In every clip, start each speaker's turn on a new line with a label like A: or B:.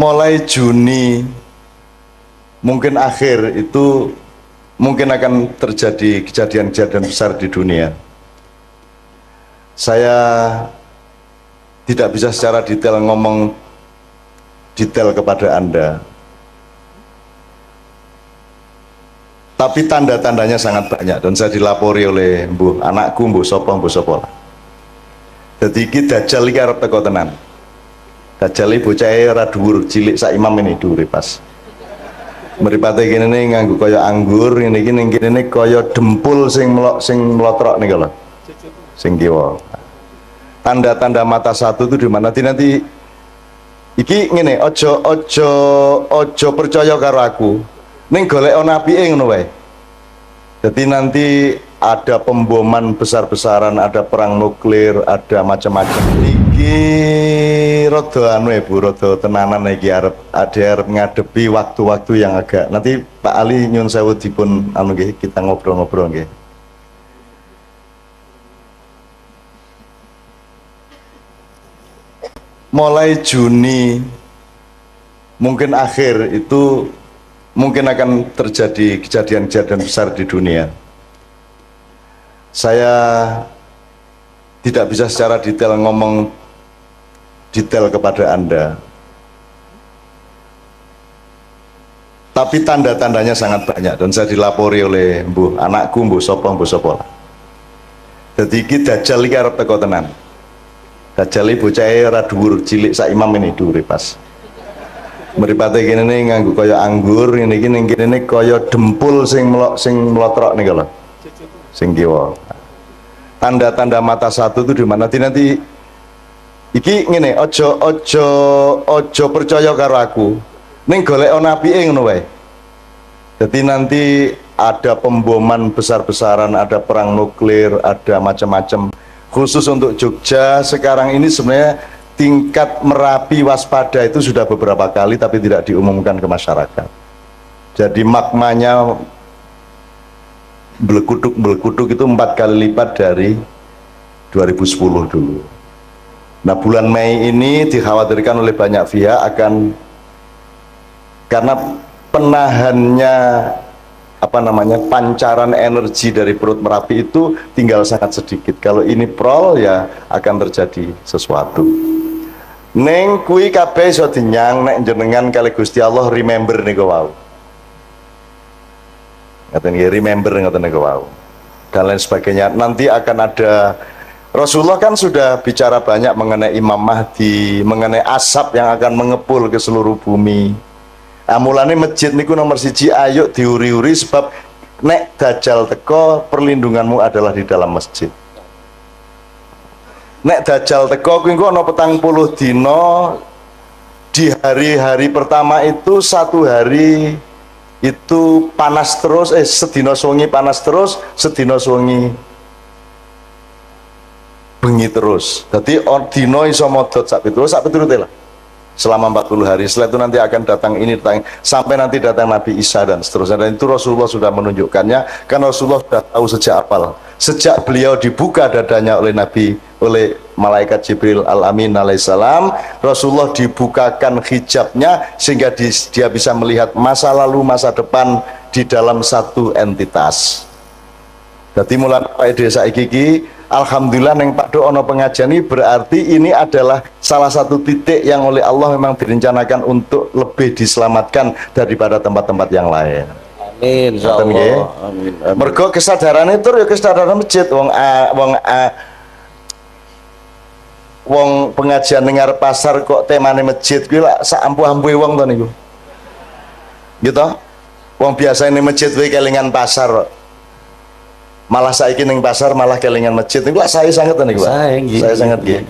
A: mulai Juni mungkin akhir itu mungkin akan terjadi kejadian-kejadian besar di dunia. Saya tidak bisa secara detail ngomong detail kepada Anda, tapi tanda-tandanya sangat banyak dan saya dilapori oleh anakku mbuh sapa. Jadi iki Dajjal iki arep teko tenan. Dajjal iki bocahe ora dhuwur, cilik sak imam ini dhuwure pas. Mripate kene nganggo kaya anggur, ngene iki ning kene kaya dempul sing mlotrok niku lho. Sing kiwa. Tanda-tanda mata satu itu di mana nanti iki ngene, ojo percaya karo aku. Ning golek ana apike ngono wae. Jadi nanti ada pemboman besar-besaran, ada perang nuklir, ada macam-macam. Iki rada anu Bu, rada tenanan iki arep ngadepi waktu-waktu yang agak. Nanti Pak Ali nyun sewu dipun anu nggih, kita ngobrol-ngobrol nggih. Mulai Juni mungkin akhir itu mungkin akan terjadi kejadian-kejadian besar di dunia. Saya tidak bisa secara detail ngomong detail kepada Anda, tapi tanda-tandanya sangat banyak dan saya dilapori oleh anakku mbuh sapa. Jadi iki Dajjal iki arep teko tenan. Dajjal iki bocahe ora dhuwur, cilik sak imam ini dhuwure pas. Mripate kene nganggo kaya anggur, ngene iki ning kene kaya dempul sing mlotrok niku lho. Sing kiwa. Tanda-tanda mata satu itu di mana nanti iki ngene, ojo percaya karo aku. Ning golek ana apike ngono wae. Jadi nanti ada pemboman besar-besaran, ada perang nuklir, ada macam-macam. Khusus untuk Jogja sekarang ini sebenarnya tingkat Merapi waspada itu sudah beberapa kali tapi tidak diumumkan ke masyarakat. Jadi magmanya belekuduk itu 4 kali lipat dari 2010 dulu. Nah bulan Mei ini dikhawatirkan oleh banyak pihak akan, karena penahannya pancaran energi dari perut Merapi itu tinggal sangat sedikit. Kalau ini prol ya akan terjadi sesuatu. Neng kui kabeh iso dinyang nek jenengan kali Gusti Allah remember niku wau. Ngaten nggih, remember ngaten niku wau. Dan lain sebagainya. Nanti akan ada, Rasulullah kan sudah bicara banyak mengenai Imam Mahdi, mengenai asap yang akan mengepul ke seluruh bumi. Mulane masjid niku nomor 1, ayo diuri-uri sebab nek Dajjal teko perlindunganmu adalah di dalam masjid. Nek Dajjal teko kuwi engko ana 40 dina, di hari-hari pertama itu 1 hari itu panas terus, sedina suwengi panas terus, sedina suwengi bengi terus. Dadi dina iso modot sak piturute lah. Selama 40 hari. Setelah itu nanti akan datang ini, sampai nanti datang Nabi Isa dan seterusnya. Dan itu Rasulullah sudah menunjukkannya, karena Rasulullah sudah tahu sejak awal. Sejak beliau dibuka dadanya oleh malaikat Jibril Al-Amin alaihissalam, Rasulullah dibukakan hijabnya sehingga dia bisa melihat masa lalu, masa depan di dalam satu entitas. Jadi mulai desa iki alhamdulillah neng Pak Do ono pengajian ini, berarti ini adalah salah satu titik yang oleh Allah memang direncanakan untuk lebih diselamatkan daripada tempat-tempat yang lain. Amin. Insyaallah. Amin. Mergo kesadaran itu ya kesadaran masjid. Wong pengajian dengar pasar kok temane masjid kuwi lak sak ampuh-ampuhe wong to niku. Gitu. Wong biasa ini masjid kuwi kelingan pasar. Malah saiki ning pasar malah kelingan masjid niku saya sangat niku Pak. Saya sangat nggih.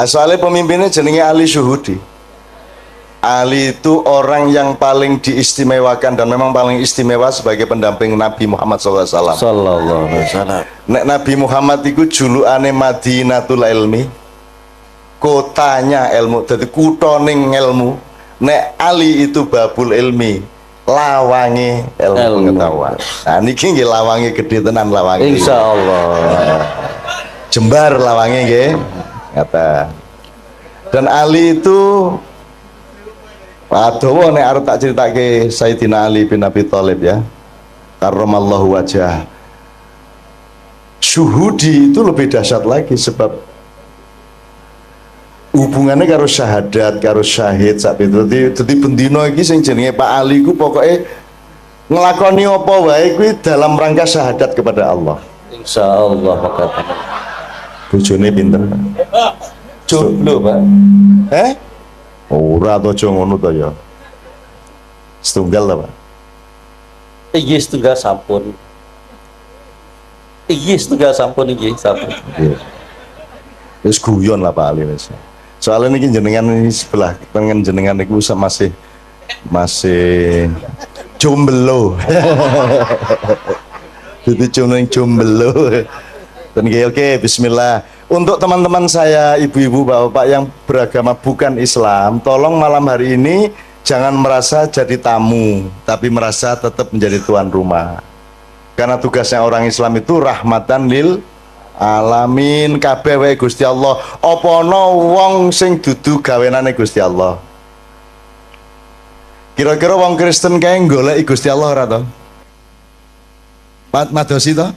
A: Soalnya pemimpinnya jenenge Ali Syuhudi. Ali itu orang yang paling diistimewakan dan memang paling istimewa sebagai pendamping Nabi Muhammad SAW. Sallallahu alaihi wasallam. Nek Nabi Muhammad itu julukane Madinatul Ilmi, kotanya ilmu, jadi kutoning ilmu. Nek Ali itu Babul Ilmi, lawangi ilmu pengetahuan. Nah niki nggih lawangi gede tenan lawangi. Insyaallah. Jembar lawangi nggih. kata. Dan Ali itu Adowo nek arep tak ceritake Sayyidina Ali bin Abi Thalib ya. Karramallahu wajah. Syuhudi itu lebih dahsyat lagi sebab hubungannya karo syahadat, karo syahid sak itu. Dadi bendino iki sing jenenge Pak Ali ku pokoke nglakoni apa wae kuwi dalam rangka syahadat kepada Allah.
B: Insyaallah kata.
A: Bojone pinter.
B: Jomblo, Pak.
A: Ora to aja ngono to ya. Setunggal ta, Pak?
B: Iya setunggal sampun. Iya setunggal sampun iki sampun.
A: Wis guyon lah Pak Ali wis. Soalnya niki jenengan ini sebelah tengen jenengan niku masih jomblo. Jadi jomblo. Dan oke, bismillah. Untuk teman-teman saya, ibu-ibu, bapak-bapak yang beragama bukan Islam, tolong malam hari ini jangan merasa jadi tamu, tapi merasa tetap menjadi tuan rumah. Karena tugasnya orang Islam itu rahmatan lil alamin, kabeh wae Gusti Allah. Apa ana wong sing dudu gawenane Gusti Allah? Kira-kira wong Kristen kae goleki Gusti Allah ora to? Madosi to?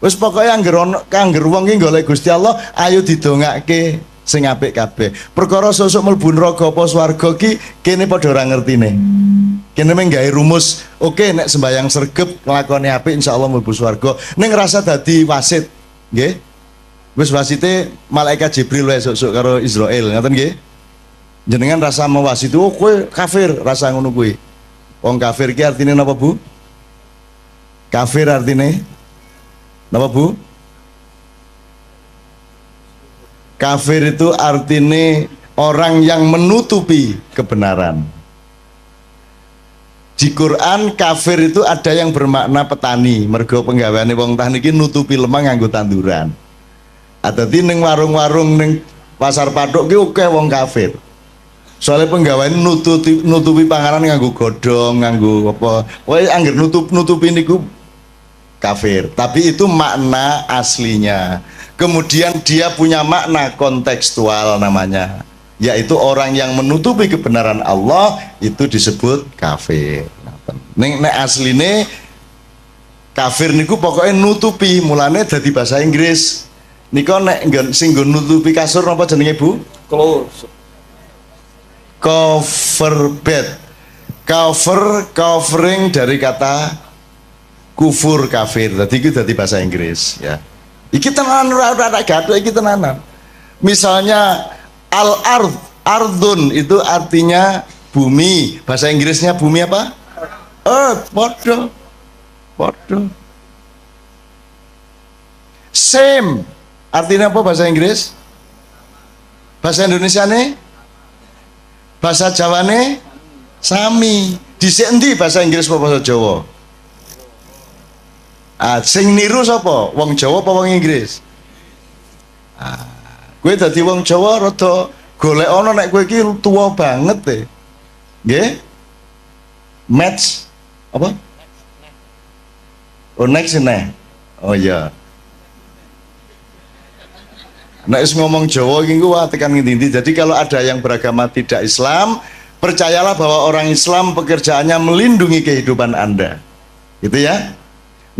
A: Wis pokoke angger wong ki golek Gusti Allah, ayo didongake sing apik kabeh. Perkara sesuk mlebu neraka apa swarga ki kene padha ora ngertine. Kene mung gawe rumus, oke nek sembayang sregep nglakoni apik insyaallah mlebu swarga. Ning ngrasa dadi wasit, nggih. Wis wasite malaikat Jibril wae sesuk karo Israil, ngoten nggih. Jenengan rasa mewasit, oh kowe kafir, rasa ngono kuwi. Wong kafir ki artine napa, Bu? Kafir artine napa, Bu? Kafir itu artinya orang yang menutupi kebenaran. Di Quran kafir itu ada yang bermakna petani, mergo penggaweane wong tani iki nutupi lemah nganggo tanduran. Adati ning warung-warung ning pasar patok ki akeh wong kafir. Soalnya penggaweane nutupi panganan nganggo godhong, nganggo apa. Wae angger nutupi niku kafir, tapi itu makna aslinya. Kemudian dia punya makna kontekstual namanya, yaitu orang yang menutupi kebenaran Allah itu disebut kafir. Nek asline kafir niku pokoknya nutupi, mulane dadi bahasa Inggris. Niko nek sing nggon nutupi kasur napa jenenge, Bu? Cover bed. Covering dari kata kufur kafir, tadi itu dari bahasa Inggris ya. Iki tenanan ora gaduh iki tenanan. Misalnya ardun itu artinya bumi, bahasa Inggrisnya bumi apa? Earth, podo. Same artinya apa bahasa Inggris? Bahasa Indonesia nih? Bahasa Jawa nih? Sami. Dhisik endi bahasa Inggris apa bahasa Jawa? Sing niru sapa? Wong Jawa apa wong Inggris? Kowe dadi wong Jawa rada golek ana nek kowe iki tuwa banget e. Nggih? Match apa? Oh next nih. Oh iya. Nek ngomong Jawa iki ku tekan ngendi-endi. Jadi kalau ada yang beragama tidak Islam, percayalah bahwa orang Islam pekerjaannya melindungi kehidupan Anda. Gitu ya.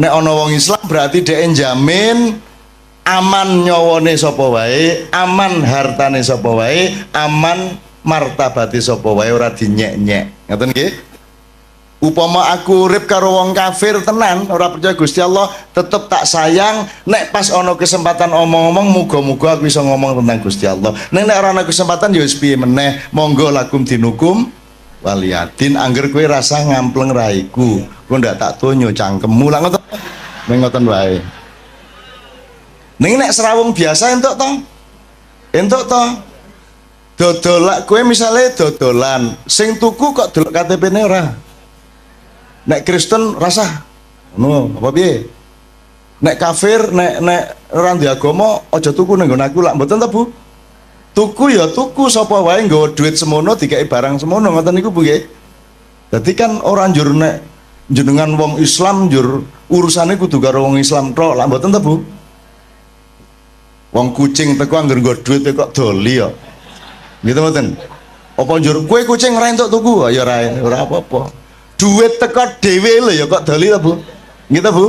A: Nek ana wong Islam berarti dhek njamin aman nyawane sapa wae, aman hartane sapa wae, aman martabate sapa wae, ora dinyek-nyek. Ngoten nggih? Upama aku urip karo wong kafir tenan, ora percaya Gusti Allah, tetep tak sayang. Nek pas ana kesempatan omong-omong, muga-muga aku bisa ngomong tentang Gusti Allah. Nek ora ana kesempatan ya wis piye meneh, monggo lakum dinukum waliyadin. Angger kowe rasa ngampleng raiku, kowe ndak tak donyo cangkemmu lah ngoten. Ngoten wae. Ning nek serawung biasa entuk to? Entuk to? Dodol kowe misale dodolan, sing tuku kok delok KTP-ne ora. Nek Kristen rasa ngono apa piye? Nek kafir, nek ora ndek agama aja tuku nang nggon aku lak mboten ta, Bu? Tuku ya tuku, sapa wae nggawa duit semono dikai barang semono, ngoten niku Bu nggih. Dadi kan ora njur nek jenengan wong Islam njur urusane kudu karo wong Islam tok, lak mboten ta, Bu? Wong kucing teko anggar nggo duit kok doli ya. Gitu mboten. Apa njur kowe kucing ra entuk tuku? Ya ora apa-apa. Duit teko dhewe lho ya kok doli ta, Bu? Gitu, Bu?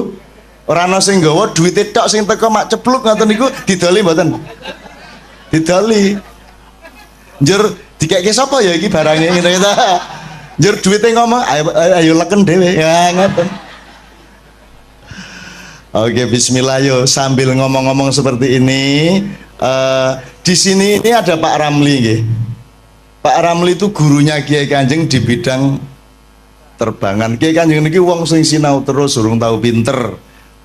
A: Ora ana sing nggawa duwite tok sing teko mak cepluk ngoten niku didoli mboten? Didoli. Njur dikeke sapa ya iki barangnya ngene ta? Njur duwite ngomong ayo leken dhewe. Ya ngoten. Oke, bismillah yo. Sambil ngomong-ngomong seperti ini, di sini ini ada Pak Ramli, nggih. Pak Ramli itu gurunya Kiai Kanjeng di bidang terbangan. Kiai Kanjeng niki wong sing sinau terus, urung tahu pinter.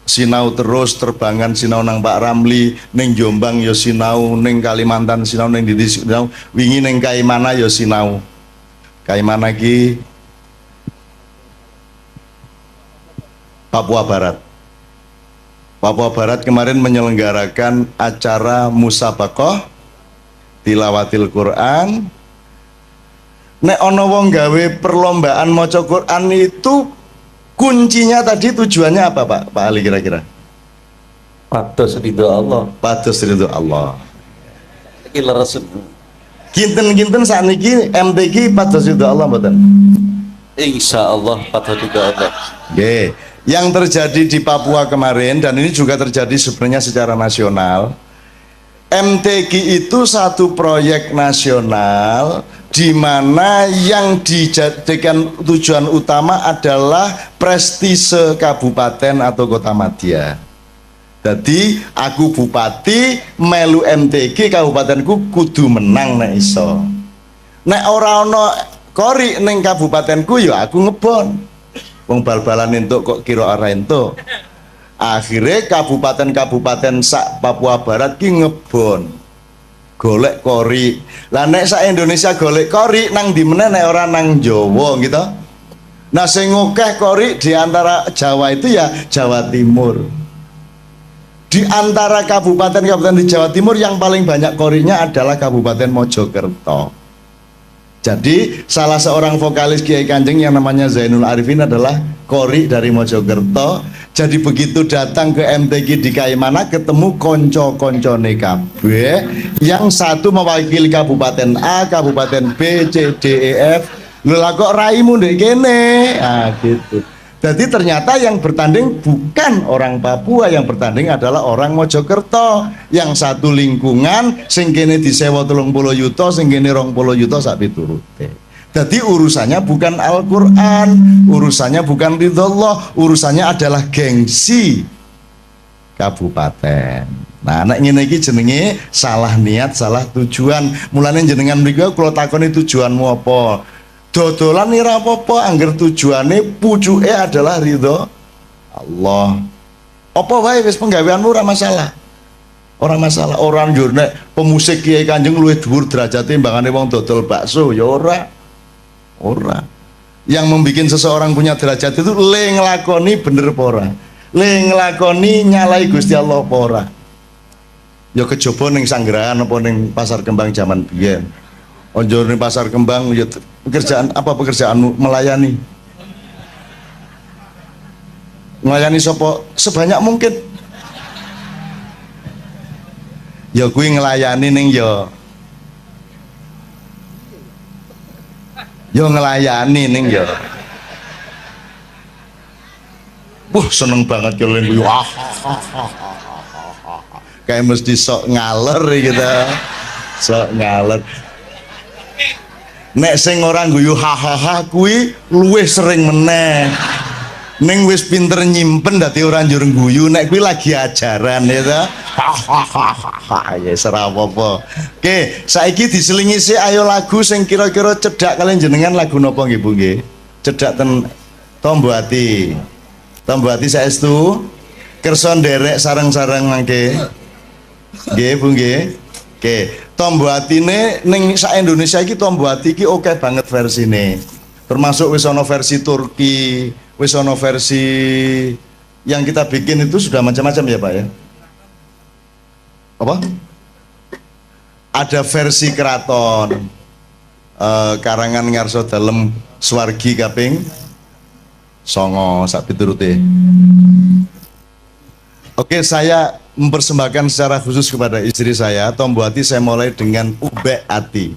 A: Sinau terus terbangan, sinau nang Pak Ramli, ning Jombang yo sinau, ning Kalimantan sinau, ning Didi sinau, wingi ning Kaimana yo sinau. Kaimana ki Papua Barat. Papua Barat kemarin menyelenggarakan acara musabaqah tilawatil Quran. Nek ono wong gawe perlombaan maca Quran itu kuncinya tadi tujuannya apa Pak Ali kira-kira?
B: Pados ridho Allah.
A: Pados ridho Allah.
B: Iki leres.
A: Kinten-kinten sakniki MTQ pados ridho Allah mboten?
B: Insyaallah pados ridho Allah.
A: Nggih. Yang terjadi di Papua kemarin, dan ini juga terjadi sebenarnya secara nasional, MTQ itu satu proyek nasional di mana yang dijadikan tujuan utama adalah prestise kabupaten atau kota madya. Jadi aku bupati melu MTQ kabupatenku kudu menang nek iso. Nek ora ono kori ning kabupatenku ya aku ngebon. Wong bal-balan entuk kok kira ora entuk. Akhirnya kabupaten-kabupaten sak Papua Barat ki ngebon golek kori. Lah nek sak Indonesia golek kori nang di meneh nek ora nang Jawa gitu. Nah sing ngokeh kori di antara Jawa itu ya Jawa Timur. Di antara kabupaten-kabupaten di Jawa Timur yang paling banyak korinya adalah Kabupaten Mojokerto. Jadi salah seorang vokalis Kiai Kanjeng yang namanya Zainul Arifin adalah kori dari Mojokerto. Jadi begitu datang ke MTQ di Kaimana ketemu konco-koncone kabeh, yang satu mewakili Kabupaten A, Kabupaten B, C, D, E, F. Lho lah kok raimu ndek kene? Ah gitu. Jadi ternyata yang bertanding bukan orang Papua, yang bertanding adalah orang Mojokerto. Yang satu lingkungan, sing kene disewa 30 yuta, sing kene 20 yuta sak piturute. Jadi urusannya bukan Al-Quran, urusannya bukan ridhollah, urusannya adalah gengsi kabupaten. Nah, anak ngene iki jenenge salah niat, salah tujuan. Mulane jenengan mriku kula takoni tujuanmu apa? Dodolan ora apa-apa angger tujuane pucuke adalah ridho Allah. Apa wae wis penggaweanmu ora masalah. Ora masalah. Orang njur nek pemusik Kiai Kanjeng luwih dhuwur derajate timbangane wong dodol bakso ya ora. Ora. Yang membuat seseorang punya derajat itu le nglakoni bener apa ora. Le nglakoni nyalai Gusti Allah apa ora. Ya kejaba ning Sanggerahan apa ning Pasar Kembang zaman biyen. Onjo ning Pasar Kembang ya pekerjaan apa pekerjaanmu? Melayani. Melayani sapa sebanyak mungkin. Ya kuwi nglayani ning ya ngelayani ning ya. Wah seneng banget kalau yang guyu. Kayak mesti sok ngaler gitu. Sok ngaler. Nek sing orang guyu hahaha kuwi luwih sering meneh. Ning wis pinter nyimpen dadi ora njur guyu nek kuwi lagi ajaran ya ta. Hahaha ya ora apa-apa. Oke, saiki diselingi sih ayo lagu sing kira-kira cedhak kalian jenengan lagu napa nggih Bu nggih? Cedhak ten Tombo Ati. Tombo Ati saestu kersa nderek sareng-sareng mangke. Nggih Bu nggih. Oke, Tombo Atine ning sak Indonesia iki Tombo Ati iki oke banget versine. Termasuk wis ana versi Turki, wis ana versi yang kita bikin itu sudah macam-macam ya Pak ya. Apa? Ada versi keraton karangan ngarso dalem Swargi kaping 9 sak piturute. Oke, saya mempersembahkan secara khusus kepada istri saya, Tombo Hati saya mulai dengan Ubek Ati.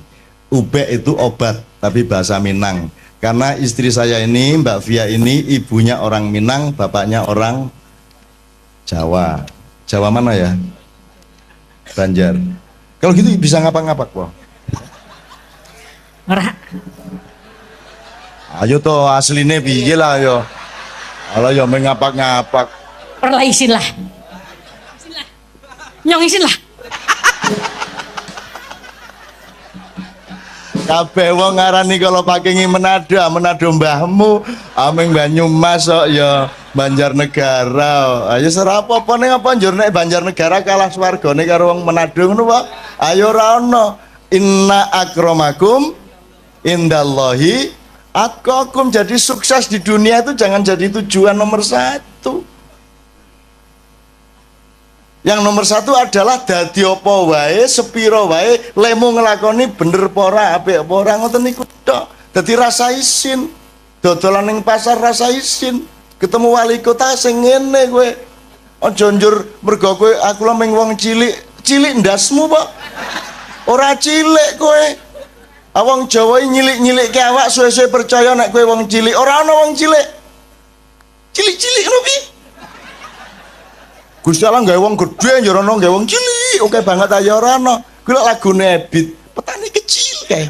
A: Ubek itu obat, tapi bahasa Minang. Karena istri saya ini, Mbak Via ini, ibunya orang Minang, bapaknya orang Jawa. Jawa mana ya? Banjar. Kalau gitu bisa ngapak-ngapak, Pak.
C: Ora.
A: Ayo toh aslinya piye lah yo. Kalau yo mengapak-ngapak.
C: Perlah isin lah. Nyong isin lah.
A: Kabeh wong ngarani kalau pakai Manado mbahmu, ameng Banyumas kok ya Banjarnegara. Ayo serapo apa ning apa njur nek Banjarnegara kalah swargane karo wong Manado ngono, Pak. Ayo ora ono. Inna akramakum indallahi atqakum. Jadi sukses di dunia itu jangan jadi tujuan nomor satu. Yang nomor satu adalah dadi apa wae, sepiro wae, lemu ngelakoni bener pora, apik pora, ngoten niku tok. Dadi rasa isin, dodolan ning pasar rasa isin, ketemu wali kota sing ngene kowe. Aja njur mergo kowe aku lho ming wong cilik, cilik ndasmu, Pak. Ora cilik kowe. Wong Jawa nyilik-nyilikke awak suwe-suwe percaya nek kowe wong cilik. Ora ana wong cilik. Cilik-cilik ngono piye? Gusti Allah gawe wong gedhe ya ora gawe wong cilik. Oke banget aja ora ana. Kuwi lak lagune Ebit, petani kecil kae.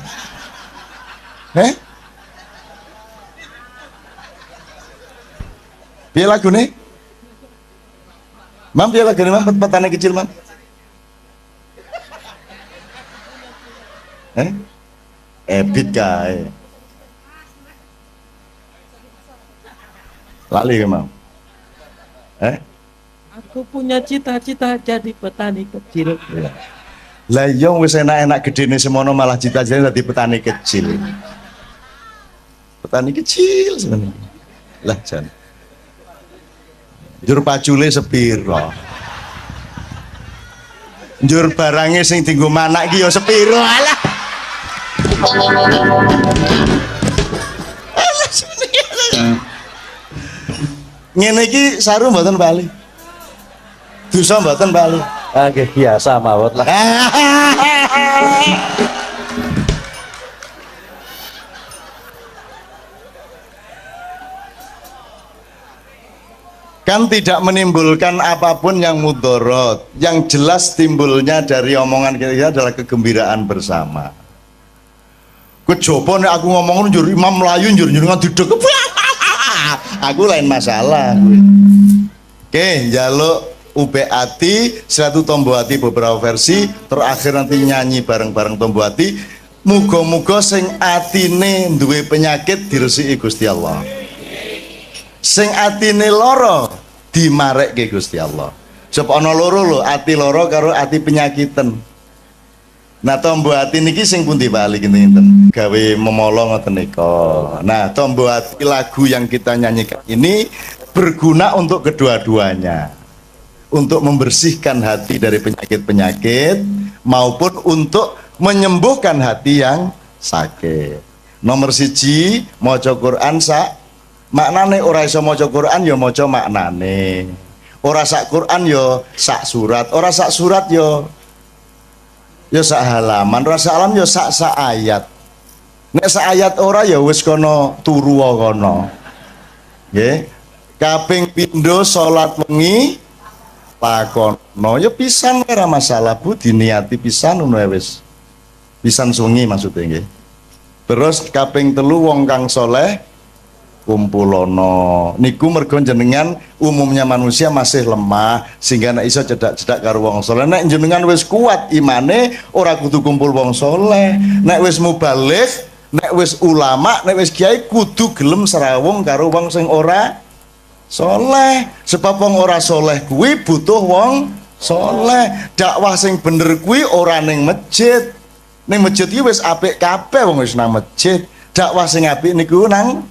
A: Piye lagune? Mam piye lagune Mam petani kecil Mam? Ebit kae. Lali ke Mam?
B: Aku punya cita-cita jadi petani kecil.
A: Lah iya wis enak-enak gedene semono malah cita-citane dadi petani kecil. Petani kecil sebenarnya. Lah jan. Njur pacule sepiro? Njur barange sing dienggo manak iki ya sepiro? Alah. Ngene iki saru mboten bali. Dosa mboten bali.
B: Nggih biasa mawon lah.
A: Kan tidak menimbulkan apapun yang mudorot. Yang jelas timbulnya dari omongan kita adalah kegembiraan bersama. Kecoba nek aku ngomong njur Imam Melayu njur ngadudeg. Aku lain masalah. Oke, njaluk Ubek Ati, satu Tombo Hati beberapa versi, terakhir nanti nyanyi bareng-bareng Tombo Hati. Muga-muga sing atine duwe penyakit diresiki Gusti Allah. Sing atine loro dimarekke Gusti Allah. Sebab ana loro lho, ati loro karo ati penyakitan. Nah, Tombo Hati niki sing pundi bali kinten gawe memolo ngoten nika. Nah, Tombo Hati lagu yang kita nyanyikan ini berguna untuk kedua-duanya. Untuk membersihkan hati dari penyakit-penyakit maupun untuk menyembuhkan hati yang sakit. Nomor siji, maca Quran sak maknane, ora iso maca Quran ya maca maknane. Ora sak Quran ya sak surat, ora sak surat ya sak halaman, ora sak halaman ya sak ayat. Nek sak ayat ora ya wis kono turu kono. Nggih. Kaping pindho salat wengi lakono ya pisan ora masalah Bu, diniati pisan ngono wis. Pisan sungi maksudnya nggih. Terus kaping telu wong kang soleh kumpulono. Niku mergo jenengan umumnya manusia masih lemah sehingga nek iso cedak-cedak karo wong soleh. Nek jenengan wis kuat imane ora kudu kumpul wong soleh. Nek wis mubaligh, nek wis ulama, nek wis kiai kudu gelem serawung karo wong sing ora soleh. Sebab wong ora soleh kuwi butuh wong soleh. Dakwah sing bener kuwi ora ning masjid. Ning masjid iki wis apik kabeh wong wis nang masjid. Dakwah sing apik niku nang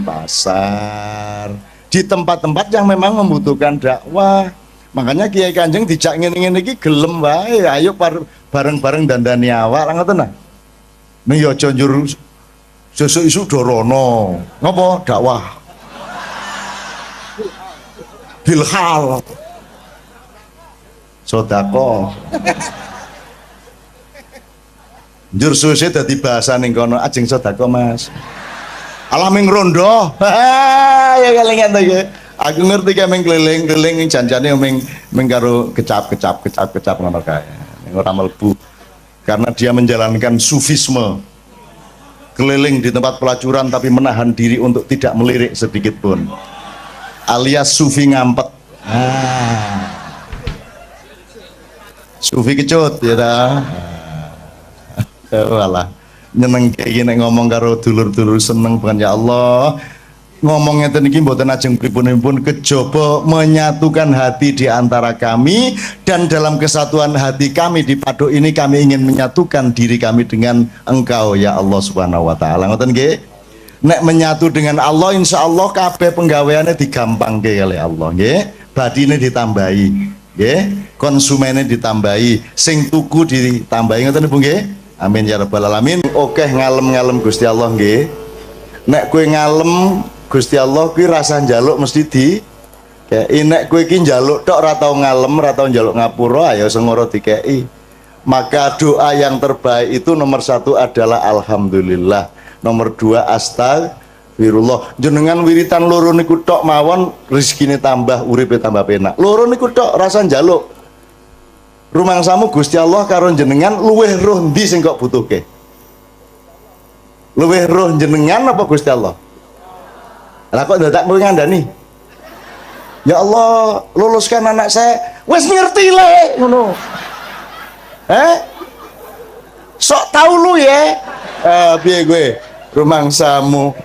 A: pasar. Di tempat-tempat yang memang membutuhkan dakwah. Makanya Kiai Kanjeng dijak ngene-ngene iki gelem wae. Ayo bareng-bareng dandani awak ngoten nah. Ning ya aja njur sesuk isu dorono. Ngopo? Dakwah. bilhal sodako njur susi dadi bahasa ning kono ajeng sodako mas alaming rondo ya kelingan to ya aku ngerti ka ming keliling-keliling janjane ming karo kecap ngono kae ora mlebu karena dia menjalankan sufisme keliling di tempat pelacuran tapi menahan diri untuk tidak melirik sedikit pun alias sufi ngampet sufi kecut ya dah walah nyeneng kayak gini ngomong karo dulur-dulur seneng bukan ya Allah ngomongnya tadi mboten ajeng pripun kejaba menyatukan hati di antara kami dan dalam kesatuan hati kami di Paduk ini kami ingin menyatukan diri kami dengan Engkau ya Allah Subhanahu wa taala. Ngoten nggih. Nek menyatu dengan Allah insya Allah kabeh penggaweane digampangke kali Allah nggih. Badine ditambahi nggih, konsumennya ditambahi, sing tuku ditambahi ngoten Bu nggih. Amin ya rabbal alamin. Oke ngalem-ngalem Gusti Allah nggih. Nek kowe ngalem Gusti Allah kuwi rasa njaluk mesti di kei nek kowe iki njaluk tok ora tau ngalem ora tau njaluk ngapura ayo sengoro dikei maka doa yang terbaik itu nomor 1 adalah alhamdulillah nomor 2 astagfirullah jenengan wiritan loro niku tok mawon rezekine tambah uripe tambah penak loro niku tok rasa njaluk rumangsamu Gusti Allah karo jenengan luweh roh ndi sing kok butuhke luweh roh jenengan apa Gusti Allah lah kok dadak kowe ngandani ya Allah luluskan anak saya wis ngerti le ngono sok tahu lu ya piye gue rumangsamu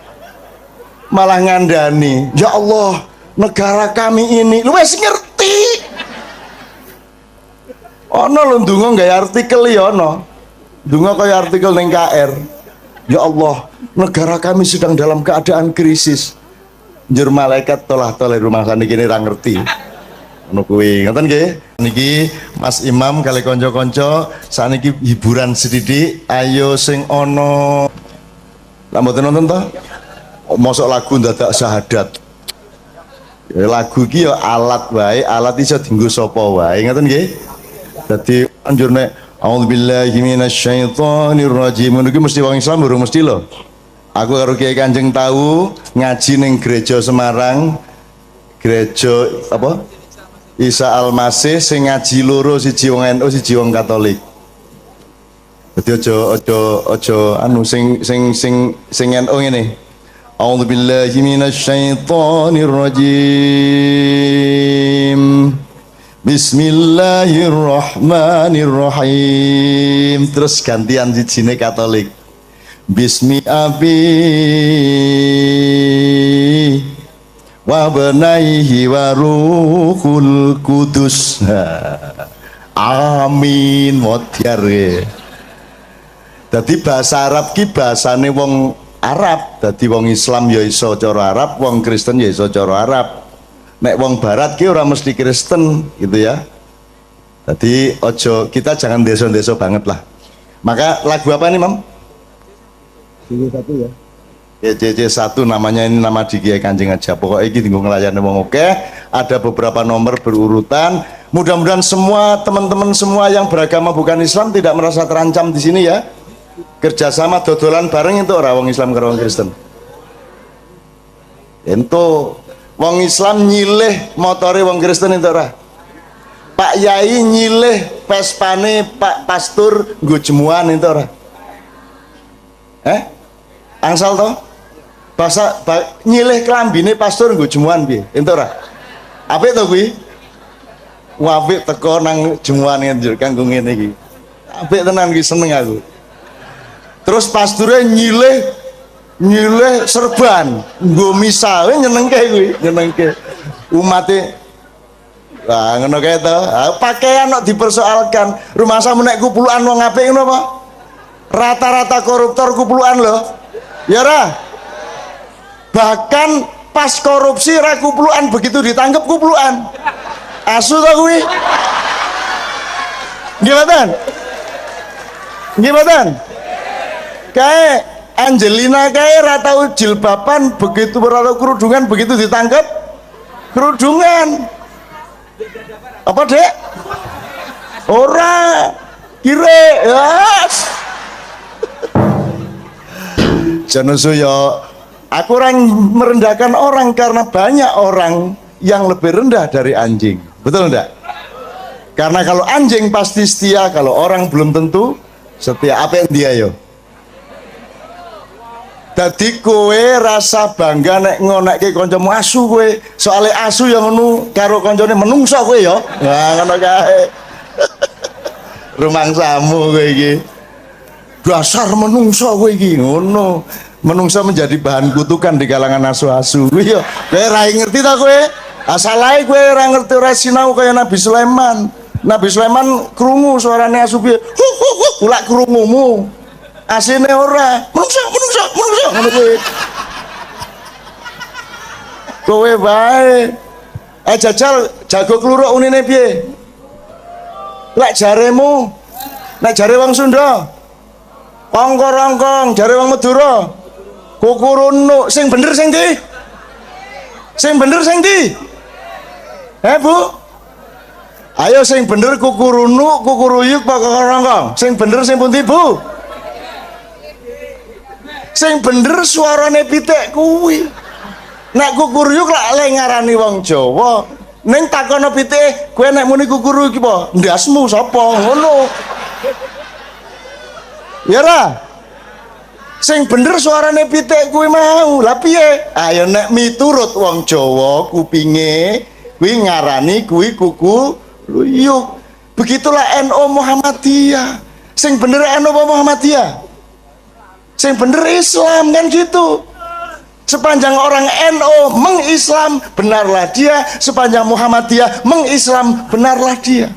A: malah ngandani ya Allah negara kami ini lu wis ngerti ono lho ndonga gawe artikel ya ono ndonga kaya artikel ning KR ya Allah negara kami sedang dalam keadaan krisis njur malaikat tolah-toleh rumah saniki ra ngerti ngono kuwi ngoten nggih niki Mas Imam kali kanca-kanca saniki hiburan sithik ayo sing ana lha mboten nonton to mosok lagu dadak syahadat ya, lagu iki ya alat wae alat iso dienggo sapa wae ngoten nggih dadi anjur nek a'udzubillahi minasyaitonir rajim niki mesti wong Islam durung mesti lho. Aku karo Kiai Kanjeng tahu ngaji ning gereja Semarang, gereja apa? Isa Al-Masih sing ngaji loro siji wong NU siji wong Katolik. Dadi aja anu sing NU ngene. A'udzubillahi minasyaitonir rajim. Bismillahirrahmanirrahim. Terus gantian sijine Katolik. Bismi abi wa benaihi wa ruhul kudus amin modyar dadi bahasa Arab ki bahasane wong Arab dadi wong Islam ya iso cara Arab wong Kristen ya iso cara Arab nek wong Barat ki ora mesti Kristen gitu ya dadi ojo kita jangan deso-deso banget lah maka lagu apa nih Mam? CC1 ya. Ya CC1 namanya ini nama di Kiai Kanjeng aja. Pokoknya ini tinggal ngelayani wong oke. Ada beberapa nomor berurutan. Mudah-mudahan semua teman-teman semua yang beragama bukan Islam tidak merasa terancam di sini ya. Kerjasama dodolan bareng itu orang wong Islam karo wong Kristen. Ento wong Islam nyilih motore wong Kristen itu ora. Pak Yai nyilih Vespane Pak Pastur nggo jemuan itu ora. Angsal to nyilih klambine pastor nggo jemuan piye ento ora apik to kuwi apik teko nang jemuane njur kanggo ngene iki apik tenan iki seneng aku terus pasture nyilih serban nggo misa nyenengke kuwi nyenengke umate lah ngono kae to pakaian kok dipersoalkan rumah samu nek kupulukan wong apik ngono apa rata-rata koruptor kupulukan lho ya ra bahkan pas korupsi ra kuplukan begitu ditangkap kuplukan asu ta kuwi gimana kayak Angelina kayak ra tau jilbaban begitu berlalu kerudungan begitu ditangkap kerudungan Apa, Dek? Ora. Kire. Yes. Jangan suyo. Aku orang merendahkan orang karena banyak orang yang lebih rendah dari anjing. Betul enggak? Karena kalau anjing pasti setia, kalau orang belum tentu setia. Apa yang dia yo? Dadi kowe rasa bangga nek ngonekke kancamu asu kowe. Soale asu yang ngono karo kancane menungso kowe ya. Nah, ngono kae. Rumangsamu kowe iki. Dasar menungso kowe iki ngono. Menungso menjadi bahan kutukan di kalangan asu-asu. Kowe ya, kowe ra ngerti ta kowe? Asal ae kowe ora ngerti ora sinau kaya Nabi Sulaiman. Nabi Sulaiman krungu suarane asu piye? Ulak krungumu. Asine ora menungso ngono kuwi. Kowe wae jajal jago kluruk unine piye? Lek jaremu, nek jare wong Sunda ongkor-ongkong, jare wong Madura kukurunuk. Sing bener sing ndi? Sing bener sing ndi? Bu? Ayo sing bener kukurunuk, kukuruyuk, ongkor-ongkong. Sing bener sing pundi, Bu? Sing bener suarane pitik kuwi. Nek kukuruyuk lak le ngarani wong Jawa, ning takono pitik, kowe nek muni kukuruyuk iki apa? Ndasmu sapa? Ngono. Ya ra? Sing bener suarane pitik kuwi mau. Lah piye? Ayo nek miturut wong Jawa kupinge kuwi ngarani kuwi kukuruyuk. Begitulah NU Muhammadiyah. Sing bener NU Muhammadiyah? Sing bener Islam kan gitu. Sepanjang orang NU mengislam, benarlah dia. Sepanjang Muhammadiyah mengislam, benarlah dia.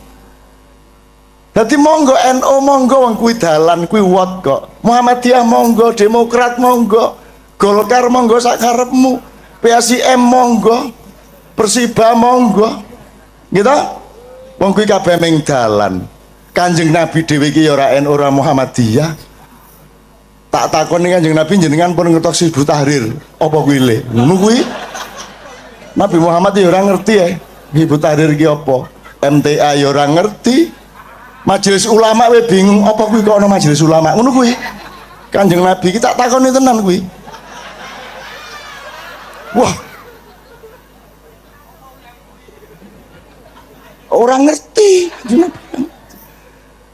A: Jadi monggo NU monggo wong kuwi dalan kuwi wot kok. Muhammadiyah monggo, Demokrat monggo, Golkar monggo sak karepmu, PSIM monggo, Persiba monggo. Gitu? Wong kuwi kabeh ming dalan. Kanjeng Nabi dhewe iki ya ora NU ora Muhammadiyah. Tak takoni Kanjeng Nabi jenengan pun ngetok Hizbut Tahrir apa kuwi le? Ngono kuwi. Nabi Muhammad ya ora ngerti ya. Hizbut Tahrir ki apa? MTA ya ora ngerti. Majelis ulama we bingung apa kuwi kok ana majelis ulama. Ngono kuwi. Kanjeng Nabi ki tak takoni tenan kuwi. Wah. Orang ngerti.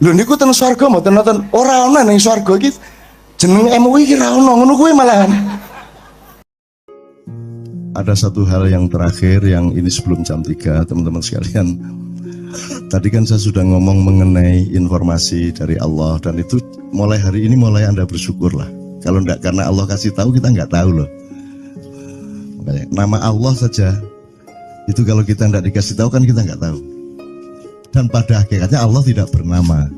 A: Lho niku ten swarga mboten nonton ora ana ning swarga iki. Jeneng MUI ki ra ono ngono kuwi malahan. Ada satu hal yang terakhir yang ini sebelum jam 3 teman-teman sekalian. Tadi kan saya sudah ngomong mengenai informasi dari Allah dan itu mulai hari ini mulai Anda bersyukurlah. Kalau enggak karena Allah kasih tahu kita enggak tahu loh. Makanya nama Allah saja itu kalau kita enggak dikasih tahu kan kita enggak tahu. Dan pada hakikatnya Allah tidak bernama.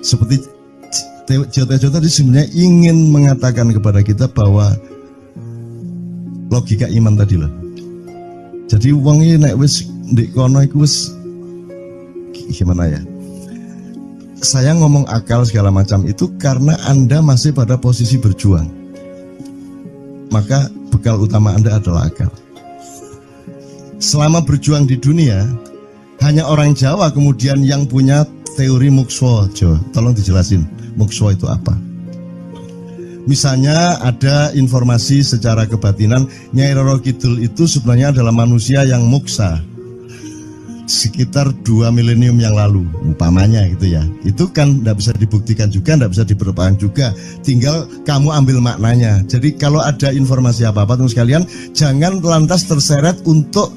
A: Seperti Joto tadi sebenarnya ingin mengatakan kepada kita bahwa logika iman tadi loh. Jadi wong iki nek wis ndek kono iku wis gimana ya? Saya ngomong akal segala macam itu karena Anda masih pada posisi berjuang. Maka bekal utama Anda adalah akal. Selama berjuang di dunia, hanya orang Jawa kemudian yang punya teori mukswa. Jo, tolong dijelasin. Mukswa itu apa? Misalnya ada informasi secara kebatinan Nyai Roro Kidul itu sebenarnya adalah manusia yang muksa sekitar 2 milenium yang lalu umpamanya gitu ya. Itu kan tidak bisa dibuktikan juga, tidak bisa diperpanjang juga, tinggal kamu ambil maknanya. Jadi kalau ada informasi apa-apa teman sekalian jangan lantas terseret untuk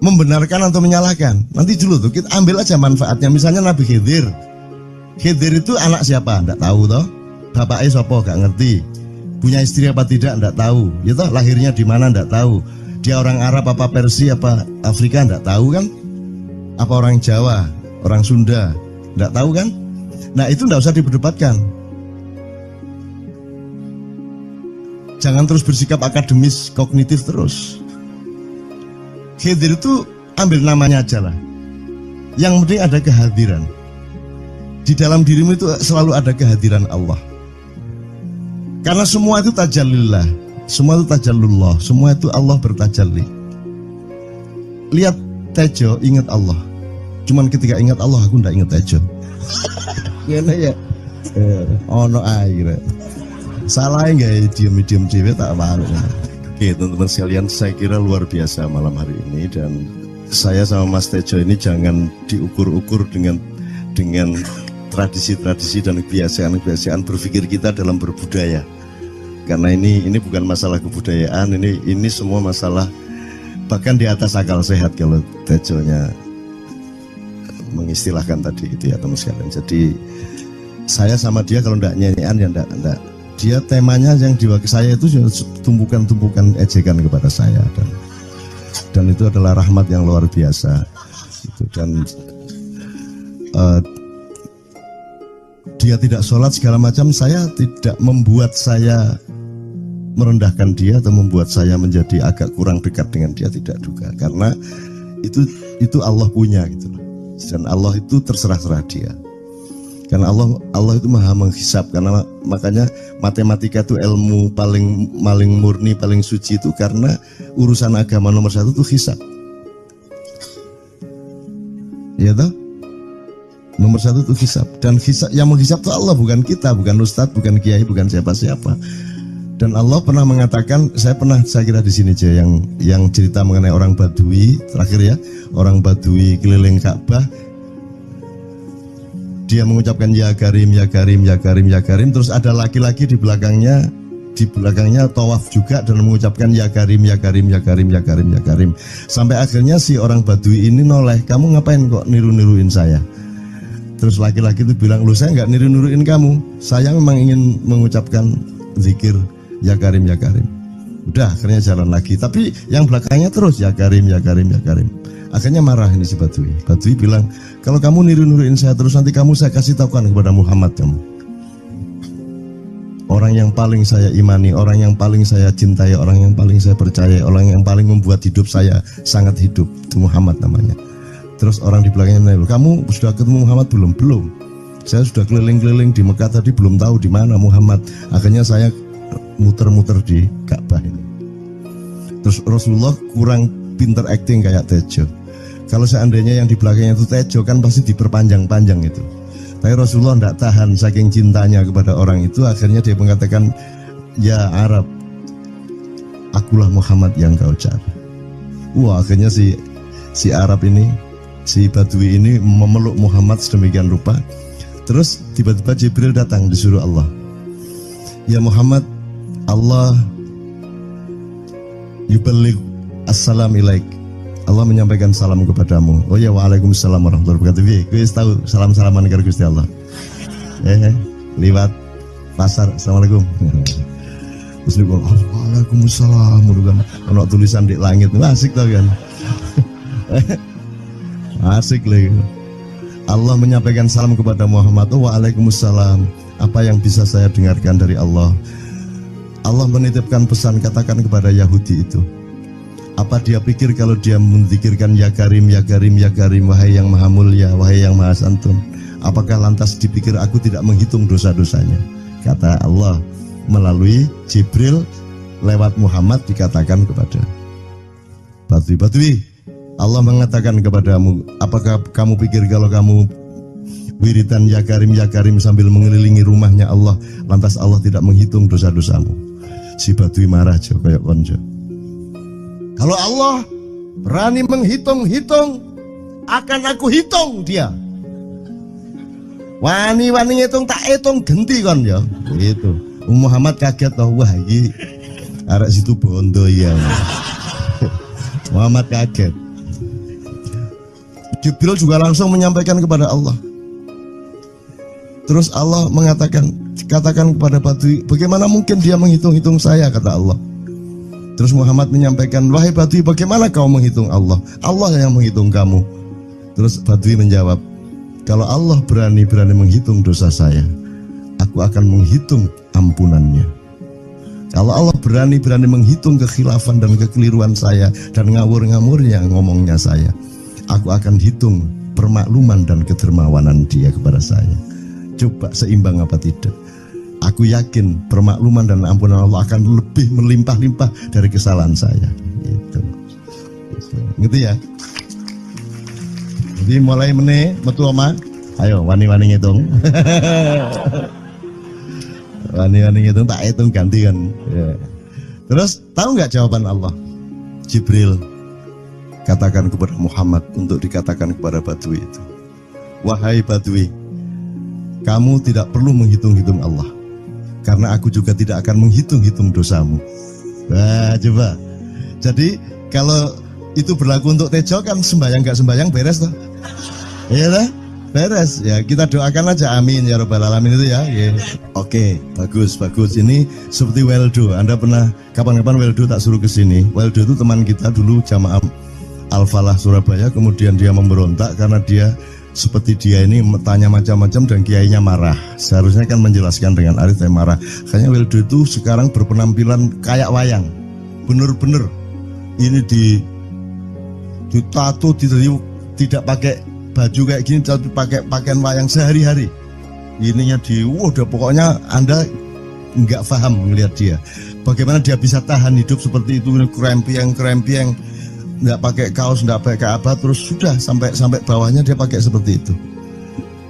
A: membenarkan atau menyalahkan. Nanti dulu tuh kita ambil aja manfaatnya. Misalnya Nabi Khidir itu anak siapa? Enggak tahu toh. Bapaknya siapa? Enggak ngerti. Punya istri apa tidak? Enggak tahu. Ya toh, lahirnya di mana? Enggak tahu. Dia orang Arab apa Persia apa Afrika? Enggak tahu kan? Apa orang Jawa? Orang Sunda? Enggak tahu kan? Nah, itu enggak usah diperdebatkan. Jangan terus bersikap akademis, kognitif terus. Khidir itu ambil namanya aja lah. Yang penting ada kehadiran. Di dalam dirimu itu selalu ada kehadiran Allah. Karena semua itu tajallillah, semua itu tajallullah, semua itu Allah bertajalli. Lihat Tejo, ingat Allah.
C: Cuman ketika ingat Allah aku ndak inget Tejo. Gimana ya? Ono air. Salah nggak diem cewek tak malu. Oke teman-teman sekalian, saya kira luar biasa malam hari ini, dan saya sama Mas Tejo ini jangan diukur-ukur dengan tradisi-tradisi dan kebiasaan-kebiasaan berpikir kita dalam berbudaya. Karena ini bukan masalah kebudayaan, ini semua masalah bahkan di atas akal sehat kalau Tejonya mengistilahkan tadi gitu ya teman sekalian. Jadi saya sama dia kalau ndak nyanyian ya ndak. Dia temanya yang diwakili saya itu tumpukan-tumpukan ejekan kepada saya, dan itu adalah rahmat yang luar biasa. Gitu. Dan dia tidak sholat segala macam, saya tidak membuat saya merendahkan dia atau membuat saya menjadi agak kurang dekat dengan dia, tidak juga, karena itu Allah punya gitu loh. Dan Allah itu terserah-serah dia. Karena Allah itu maha menghisap, karena makanya matematika itu ilmu paling murni, paling suci itu karena urusan agama nomor satu itu hisap. Ya toh? Nomor satu itu hisap, dan hisap, yang menghisap itu Allah, bukan kita, bukan ustadz, bukan kiai, bukan siapa-siapa. Dan Allah pernah mengatakan, saya kira di sini aja yang cerita mengenai orang Badui terakhir ya, orang Badui keliling Ka'bah. Dia mengucapkan ya Karim, ya Karim, ya Karim, ya Karim. Terus ada laki-laki di belakangnya tawaf juga dan mengucapkan ya Karim, ya Karim, ya Karim, ya Karim, ya Karim. Sampai akhirnya si orang Badui ini noleh, kamu ngapain kok niru-niruin saya? Terus laki-laki itu bilang, lu saya nggak niru-niruin kamu, saya memang ingin mengucapkan zikir ya Karim, ya Karim. Udah akhirnya jalan lagi, tapi yang belakangnya terus ya Karim, ya Karim, ya Karim. Akhirnya marah ini si Badui. Badui bilang, kalau kamu niru-niruin saya terus, nanti saya kasih tahukan kepada Muhammad kamu. Orang yang paling saya imani, orang yang paling saya cintai, orang yang paling saya percaya, orang yang paling membuat hidup saya sangat hidup, itu Muhammad namanya. Terus orang di belakangnya nanya, kamu sudah ketemu Muhammad belum? Belum. Saya sudah keliling-keliling di Mekah tadi, belum tahu di mana Muhammad. Akhirnya saya muter-muter di Ka'bah ini. Terus Rasulullah kurang pinter acting kayak Tejo. Kalau seandainya yang di belakangnya itu Tejo kan pasti diperpanjang-panjang itu. Tapi Rasulullah tidak tahan saking cintanya kepada orang itu, akhirnya dia mengatakan, ya Arab, akulah Muhammad yang kau cari. Wah, akhirnya si Arab ini, si Badui ini memeluk Muhammad sedemikian rupa. Terus tiba-tiba Jibril datang disuruh Allah. Ya Muhammad, Allah yuballigh assalam ilaik. Allah menyampaikan salam kepadamu. Oh ya, waalaikumsalam warahmatullahi wabarakatuh. Gue tahu salam-salaman karo Gusti Allah. Lewat pasar, assalamualaikum. Terus dia bilang, waalaikumsalam. Kalau tulisan di langit, asik tau kan? Asik lagi. Allah menyampaikan salam kepada Muhammad. Oh, waalaikumsalam. Apa yang bisa saya dengarkan dari Allah? Allah menitipkan pesan, katakan kepada Yahudi itu. Apa dia pikir kalau dia menzikirkan ya Karim, ya Karim, ya Karim, wahai yang maha mulia, wahai yang maha santun, apakah lantas dipikir aku tidak menghitung dosa-dosanya? Kata Allah melalui Jibril lewat Muhammad dikatakan kepada Badui, Allah mengatakan kepadamu, apakah kamu pikir kalau kamu wiridan ya Karim sambil mengelilingi rumahnya Allah, lantas Allah tidak menghitung dosa-dosamu? Si Badui marah aja kayak konjo. Kalau Allah berani menghitung-hitung, akan aku hitung dia. Wani-wani hitung tak hitung genti kon ya. Gitu. Muhammad kaget toh, wah iki arek situ bondo ya. Muhammad kaget. Jibril juga langsung menyampaikan kepada Allah. Terus Allah mengatakan, katakan kepada Badui, bagaimana mungkin dia menghitung-hitung saya, kata Allah. Terus Muhammad menyampaikan, wahai Badui, bagaimana kau menghitung Allah? Allah yang menghitung kamu. Terus Badui menjawab, kalau Allah berani menghitung dosa saya, aku akan menghitung ampunannya. Kalau Allah berani menghitung kekhilafan dan kekeliruan saya dan ngawur-ngawurnya ngomongnya saya, aku akan hitung permakluman dan kedermawanan dia kepada saya. Coba seimbang apa tidak? Aku yakin permakluman dan ampunan Allah akan lebih melimpah-limpah dari kesalahan saya. Gitu ya. Jadi dimulai meneh metu oma. Ayo wani-wani ngitung. Wani-wani ngitung tak hitung ganti kan. Ya. Terus tahu nggak jawaban Allah? Jibril katakan kepada Muhammad untuk dikatakan kepada Badui itu. Wahai Badui, kamu tidak perlu menghitung-hitung Allah, karena aku juga tidak akan menghitung-hitung dosamu. Wah, coba. Jadi kalau itu berlaku untuk Tejo kan sembahyang gak sembahyang beres toh? Iya lah, beres. Ya kita doakan aja amin ya robbal alamin itu ya. Yeah. Oke, bagus. Ini seperti Weldo. Anda pernah kapan-kapan Weldo tak suruh ke sini? Weldo itu teman kita dulu jamaah Al-Falah Surabaya, kemudian dia memberontak karena dia seperti dia ini tanya macam-macam dan kiainya marah. Seharusnya kan menjelaskan dengan arif, tapi marah. Kayaknya Weldo itu sekarang berpenampilan kayak wayang. Bener-bener ini ditato, tidak pakai baju kayak gini, tapi pakai pakaian wayang sehari-hari. Ininya udah pokoknya Anda nggak paham melihat dia. Bagaimana dia bisa tahan hidup seperti itu, krempiang, nggak pakai kaos, nggak pakai apa, terus sudah sampai bawahnya dia pakai seperti itu.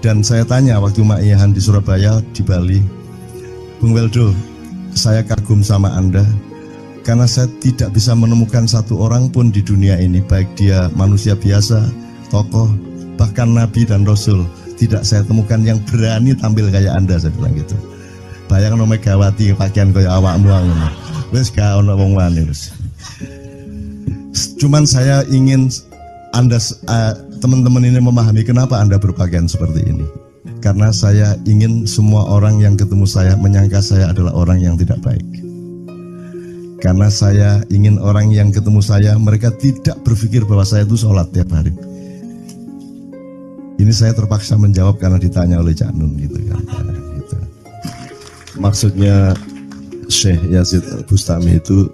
C: Dan saya tanya waktu Ma'iyahan di Surabaya, di Bali, Bung Weldo, saya kagum sama Anda karena saya tidak bisa menemukan satu orang pun di dunia ini, baik dia manusia biasa, tokoh, bahkan Nabi dan Rasul, tidak saya temukan yang berani tampil kayak Anda. Saya bilang gitu. Bayangkan Megawati pakaian kayak awakmu ngono. Wis gak ono wong wani wis. Cuman saya ingin Anda teman-teman ini memahami kenapa Anda berpakaian seperti ini. Karena saya ingin semua orang yang ketemu saya menyangka saya adalah orang yang tidak baik. Karena saya ingin orang yang ketemu saya, mereka tidak berpikir bahwa saya itu sholat tiap hari. Ini saya terpaksa menjawab karena ditanya oleh Cak Nun gitu kan. Gitu. Maksudnya Syekh Yazid Bustami itu,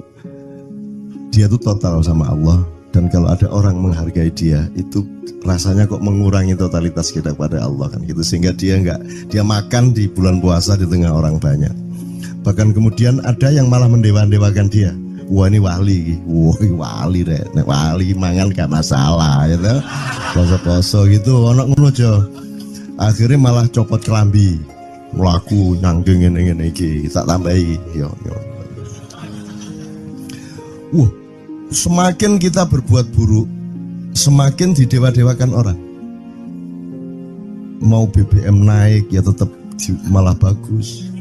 C: dia itu total sama Allah, dan kalau ada orang menghargai dia itu rasanya kok mengurangi totalitas kita kepada Allah kan gitu, sehingga dia makan di bulan puasa di tengah orang banyak. Bahkan kemudian ada yang malah mendewa-dewakan dia. Wah ini wali, wali deh, wali mangan gak masalah, ya gitu. Poso-poso gitu, ono ngono aja. Akhirnya malah copot kelambi, melaku nyanggeng ngene iki, tak tambahi, yo. Semakin kita berbuat buruk, semakin didewa-dewakan orang. Mau BBM naik ya tetap malah bagus.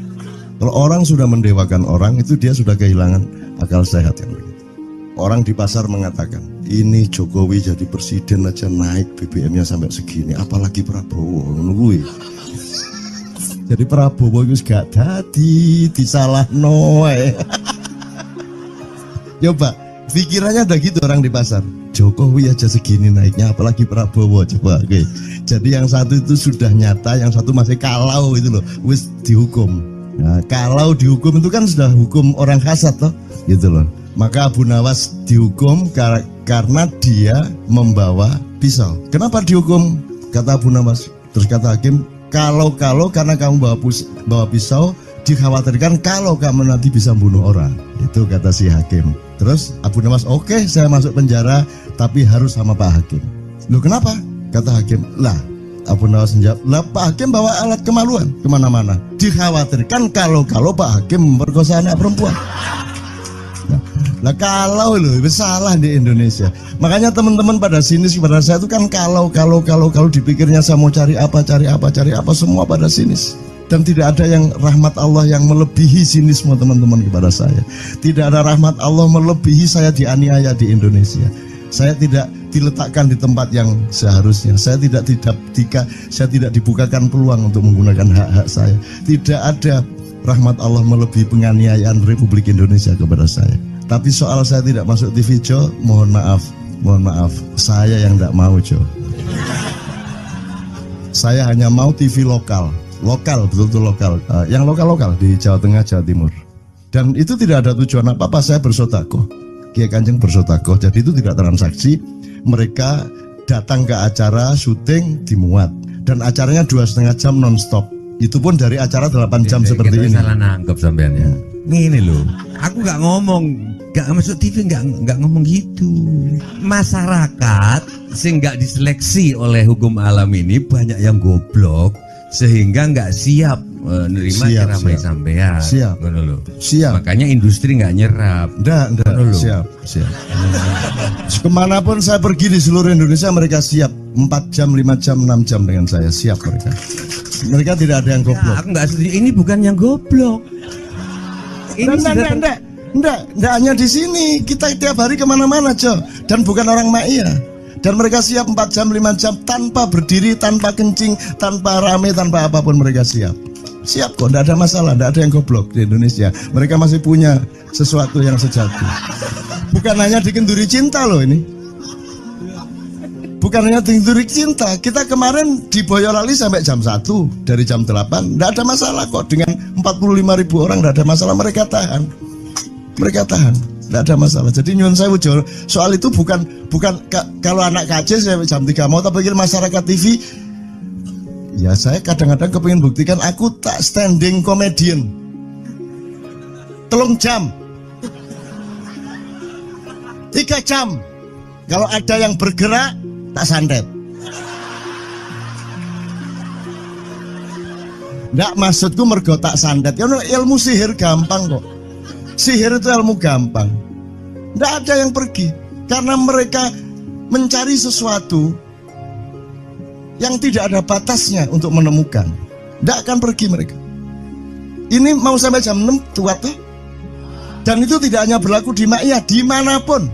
C: Kalau orang sudah mendewakan orang, itu dia sudah kehilangan akal sehat yang begitu. Orang di pasar mengatakan, ini Jokowi jadi presiden aja naik BBM-nya sampai segini, apalagi Prabowo nungguin. Jadi Prabowo itu gak dadi disalah noe. Coba pikirannya ada gitu orang di pasar. Jokowi aja segini naiknya, apalagi Prabowo. Coba, oke. Jadi yang satu itu sudah nyata, yang satu masih kalau itu loh, wis dihukum. Nah, kalau dihukum itu kan sudah hukum orang hasad toh, gitu loh. Maka Abu Nawas dihukum karena dia membawa pisau. Kenapa dihukum? Kata Abu Nawas. Terus kata hakim, kalau karena kamu bawa pisau, dikhawatirkan kalau kamu nanti bisa bunuh orang. Itu kata si hakim. Terus Abu Nawas, oke, saya masuk penjara, tapi harus sama Pak Hakim. Loh kenapa? Kata hakim, lah Abu Nawas menjawab, lah Pak Hakim bawa alat kemaluan kemana-mana. Dikhawatirkan kalau Pak Hakim memperkosa anak perempuan. Nah kalau loh, itu salah di Indonesia. Makanya teman-teman pada sinis kepada saya itu kan kalau dipikirnya saya mau cari apa semua pada sinis. Dan tidak ada yang rahmat Allah yang melebihi sinisme teman-teman kepada saya. Tidak ada rahmat Allah melebihi saya dianiaya di Indonesia. Saya tidak diletakkan di tempat yang seharusnya. Saya tidak dibukakan peluang untuk menggunakan hak-hak saya. Tidak ada rahmat Allah melebihi penganiayaan Republik Indonesia kepada saya. Tapi soal saya tidak masuk TV Jo, mohon maaf, saya yang tidak mau Jo. Saya hanya mau TV lokal, betul-betul lokal, yang lokal di Jawa Tengah, Jawa Timur. Dan itu tidak ada tujuan apa-apa, saya bersodakoh. Kiai Kanjeng bersodakoh, jadi itu tidak transaksi. Mereka datang ke acara syuting dimuat, dan acaranya 2,5 jam non-stop. Itu pun dari acara 8 jam
D: Kita
C: seperti ini.
D: salah nangkep sampean ya. Ngene lho, aku nggak ngomong, nggak masuk TV, nggak ngomong gitu. Masyarakat sing nggak diseleksi oleh hukum alam ini banyak yang goblok sehingga nggak siap nerima ceramah sampean.
C: Siap.
D: Ngono lho.
C: Siap.
D: Makanya industri nggak nyerap.
C: Enggak.
D: Ngono lho.
C: Siap. Kemanapun saya pergi di seluruh Indonesia mereka siap 4 jam, 5 jam, 6 jam dengan saya, siap mereka. Mereka tidak ada yang goblok.
D: Aku nggak setuju. Ini bukan yang goblok. Ini
C: Enggak hanya di sini, kita tiap hari kemana-mana, Jo. Dan bukan orang Ma'iyah. Dan mereka siap 4 jam, 5 jam tanpa berdiri, tanpa kencing, tanpa rame, tanpa apapun mereka siap. Siap kok, enggak ada masalah, enggak ada yang goblok di Indonesia. Mereka masih punya sesuatu yang sejati. Bukan hanya dikenduri cinta loh ini. Bukan hanya dikenduri cinta. Kita kemarin di Boyolali sampai jam 1, dari jam 8. Enggak ada masalah kok, dengan 45.000 orang enggak ada masalah, mereka tahan. Tidak ada masalah. Jadi nyuwun sewu soal itu bukan kalau anak KJ saya jam 3 mau tak pikir masyarakat TV. Ya saya kadang-kadang kepingin buktikan aku tak standing comedian. 3 jam 3 jam. Kalau ada yang bergerak tak santet. Nggak, maksudku mergo tak santet. Ya ilmu sihir gampang kok. Sihir itu ilmu gampang. Tidak ada yang pergi karena mereka mencari sesuatu yang tidak ada batasnya untuk menemukan. Tidak akan pergi mereka. Ini mau sampai jam 6 tua tuh. Dan itu tidak hanya berlaku di Ma'iyah, dimanapun.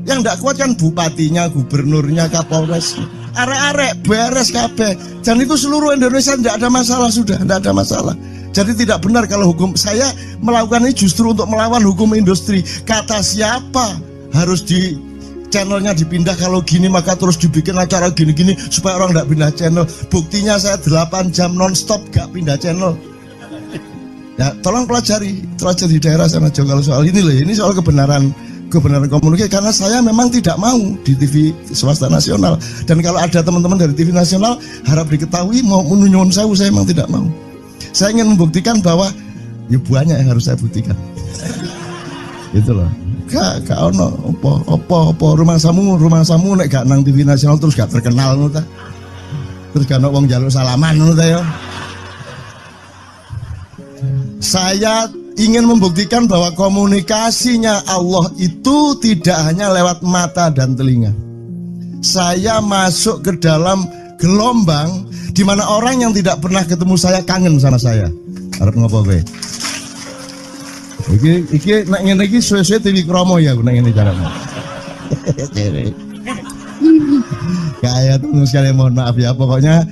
C: Yang tidak kuat kan bupatinya, gubernurnya, kapolres, arek-arek beres kabeh. Dan itu seluruh Indonesia tidak ada masalah sudah, tidak ada masalah. Jadi tidak benar kalau hukum saya melakukan ini justru untuk melawan hukum industri. Kata siapa harus di channelnya dipindah, kalau gini maka terus dibikin acara gini-gini supaya orang tidak pindah channel. Buktinya saya 8 jam non-stop gak pindah channel. Ya tolong pelajari di daerah sana Jo kalau soal ini loh. Ini soal kebenaran komunikasi, karena saya memang tidak mau di TV swasta nasional. Dan kalau ada teman-teman dari TV nasional harap diketahui mau menyunyun saya memang tidak mau. Saya ingin membuktikan bahwa ya banyak yang harus saya buktikan. Itu loh. Gak ono apa rumah samu nek gak nang TV nasional terus gak terkenal ngono ta. Terus gak ono wong njaluk salaman ngono ta ya. Saya ingin membuktikan bahwa komunikasinya Allah itu tidak hanya lewat mata dan telinga. Saya masuk ke dalam gelombang di mana orang yang tidak pernah ketemu saya kangen sama saya. Arep ngopo kowe? Iki nek ngene iki suwe-suwe TV Kromo ya nek ngene carane. Kayak tuh sekali mohon maaf ya, pokoknya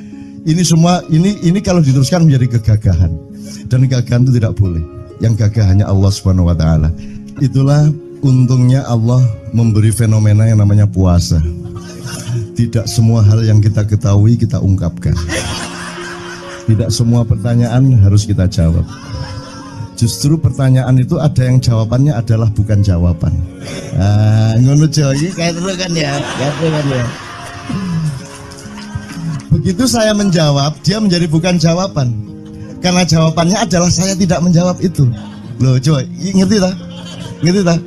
C: ini semua ini kalau diteruskan menjadi kegagahan. Dan kegagahan itu tidak boleh. Yang gagah hanya Allah Subhanahu wa taala. Itulah untungnya Allah memberi fenomena yang namanya puasa. Tidak semua hal yang kita ketahui kita ungkapkan. Tidak semua pertanyaan harus kita jawab. Justru pertanyaan itu ada yang jawabannya adalah bukan jawaban. Ngono iki kayak terus kan ya. Begitu saya menjawab, dia menjadi bukan jawaban. Karena jawabannya adalah saya tidak menjawab itu. Loh, coy, ngerti tak?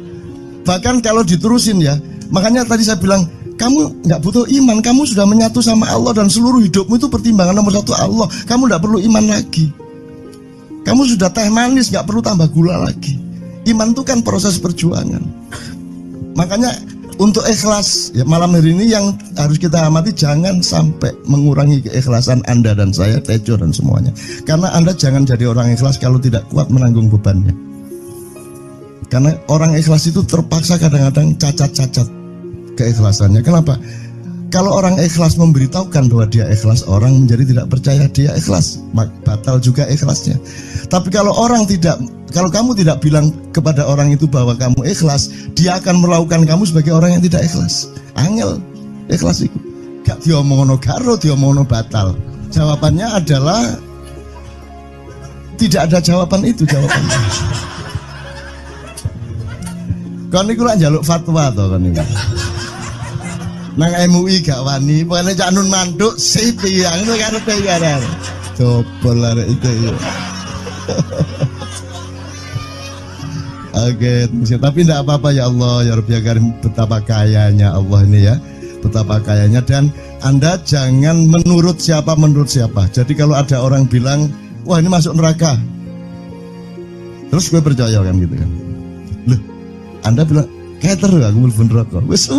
C: Bahkan kalau diterusin ya, makanya tadi saya bilang, kamu nggak butuh iman, kamu sudah menyatu sama Allah dan seluruh hidupmu itu pertimbangan nomor 1 Allah. Kamu nggak perlu iman lagi. Kamu sudah teh manis, nggak perlu tambah gula lagi. Iman itu kan proses perjuangan. Makanya untuk ikhlas ya, malam hari ini yang harus kita amati, jangan sampai mengurangi keikhlasan Anda dan saya, Tejo dan semuanya. Karena Anda jangan jadi orang ikhlas kalau tidak kuat menanggung bebannya. Karena orang ikhlas itu terpaksa kadang-kadang cacat-cacat keikhlasannya. Kenapa? Kalau orang ikhlas memberitahukan bahwa dia ikhlas, orang menjadi tidak percaya dia ikhlas, batal juga ikhlasnya. Tapi kalau kamu tidak bilang kepada orang itu bahwa kamu ikhlas, dia akan melakukan kamu sebagai orang yang tidak ikhlas. Angel ikhlas itu gak diomongono karo, diomongono batal. Jawabannya adalah tidak ada jawaban itu jawabannya. Kon niku lak njaluk fatwa to kon niku. Nang MUI gak wani, pokoknya cak nun mantuk sip ya ngono karepe ya. Dobel lah itu ya. Oke, tapi tidak apa-apa ya Allah ya Rabbi ya Karim, betapa kayanya Allah ini ya, betapa kayanya. Dan Anda jangan menurut siapa. Jadi kalau ada orang bilang, wah ini masuk neraka, terus gue percaya kan gitu kan. Loh, Anda bilang keter aku mlebu neraka. Wis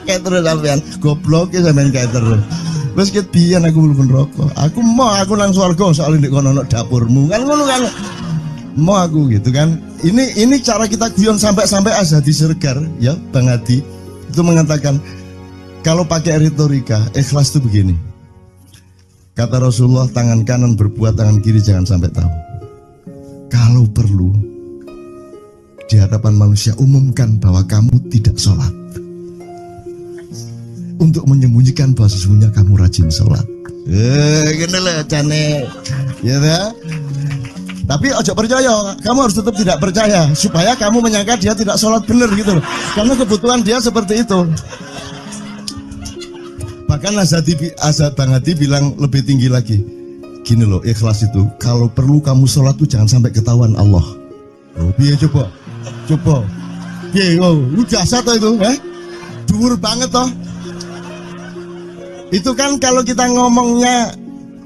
C: keter sampean, goblok ya sampean keter. Wis ket biyen aku mlebu neraka. Aku nang swarga soal ndek kono dapurmu. Kan ngono kan. Mau aku gitu kan. Ini cara kita guyon sampai Azhadi Siregar ya Bang Hadi itu mengatakan kalau pakai retorika ikhlas itu begini. Kata Rasulullah, tangan kanan berbuat, tangan kiri jangan sampai tahu. Kalau perlu di hadapan manusia umumkan bahwa kamu tidak sholat, untuk menyembunyikan bahwa sesungguhnya kamu rajin sholat. Gini lah cane ya dah. Tapi ojo percaya, kamu harus tetap tidak percaya supaya kamu menyangka dia tidak sholat benar gitu loh. Karena kebutuhan dia seperti itu. Bahkan Bang Hadi bilang lebih tinggi lagi. Gini loh, ikhlas itu kalau perlu kamu sholat tuh jangan sampai ketahuan Allah. Oh, biar coba. Biar lu jasa toh itu, dhuwur banget toh. Itu kan kalau kita ngomongnya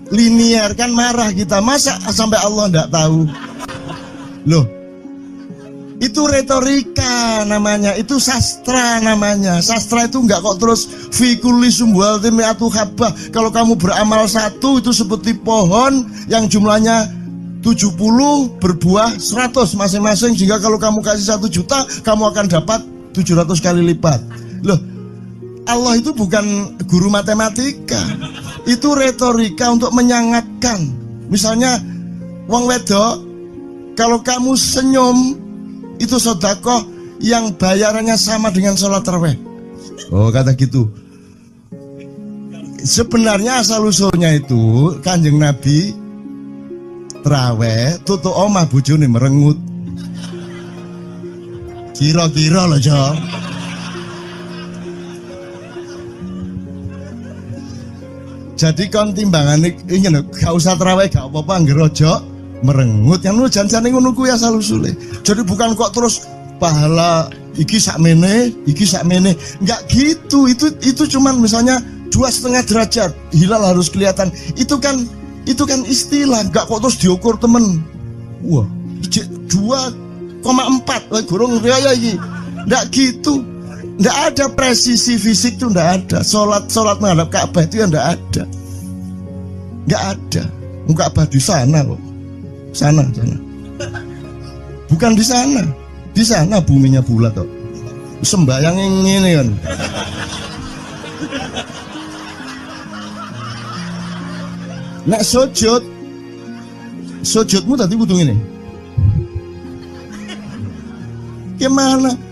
C: linear kan marah kita, masa sampai Allah enggak tahu. Loh, itu retorika namanya, itu sastra namanya. Sastra itu enggak kok terus fikuli sumbual timiatu habah. Kalau kamu beramal satu itu seperti pohon yang jumlahnya 70 berbuah 100 masing-masing, sehingga kalau kamu kasih 1 juta kamu akan dapat 700 kali lipat. Loh, Allah itu bukan guru matematika. Itu retorika untuk menyangatkan. Misalnya wong wedok, kalau kamu senyum itu sedekah yang bayarannya sama dengan sholat tarawih. Oh, kata gitu. Sebenarnya asal usulnya itu Kanjeng Nabi tarawih tutuk omah bojone merengut. Kira-kira loh, Jo. Jadi kon timbangan ini gak usah terawih gak apa-apa ngerojo merengut yang lu jangan ngono kuwi asal usule. Jadi bukan kok terus pahala iki sakmene enggak gitu. Itu cuman misalnya 2,5 derajat hilal harus kelihatan. Itu kan istilah, enggak kok terus diukur temen. Wah, 2,4 gorong raya iki. Enggak gitu. Nggak ada presisi fisik tuh, nggak ada. Sholat menghadap Ka'bah itu ya nggak ada. Nggak ada. Ka'bah di sana loh. Sana. Bukan di sana. Di sana buminya bulat kok. Sembayang ini kan. Nek sujudmu tadi kudu ngene. Gimana?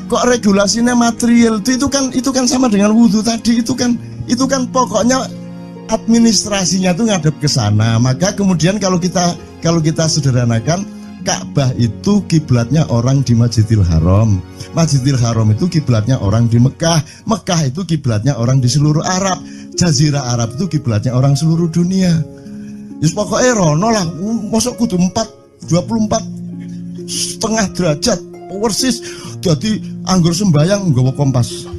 C: Kok regulasinya material itu kan sama dengan wudhu tadi. Itu kan pokoknya administrasinya tuh ngadep ke sana. Maka kemudian kalau kita sederhanakan, Ka'bah itu kiblatnya orang di Masjidil Haram. Masjidil Haram itu kiblatnya orang di Mekah. Mekah itu kiblatnya orang di seluruh Arab. Jazirah Arab itu kiblatnya orang seluruh dunia. Jadi pokoknya rono lah. Masuk kudu 24,5 derajat persis. Jadi anggur sembayang nggawa kompas.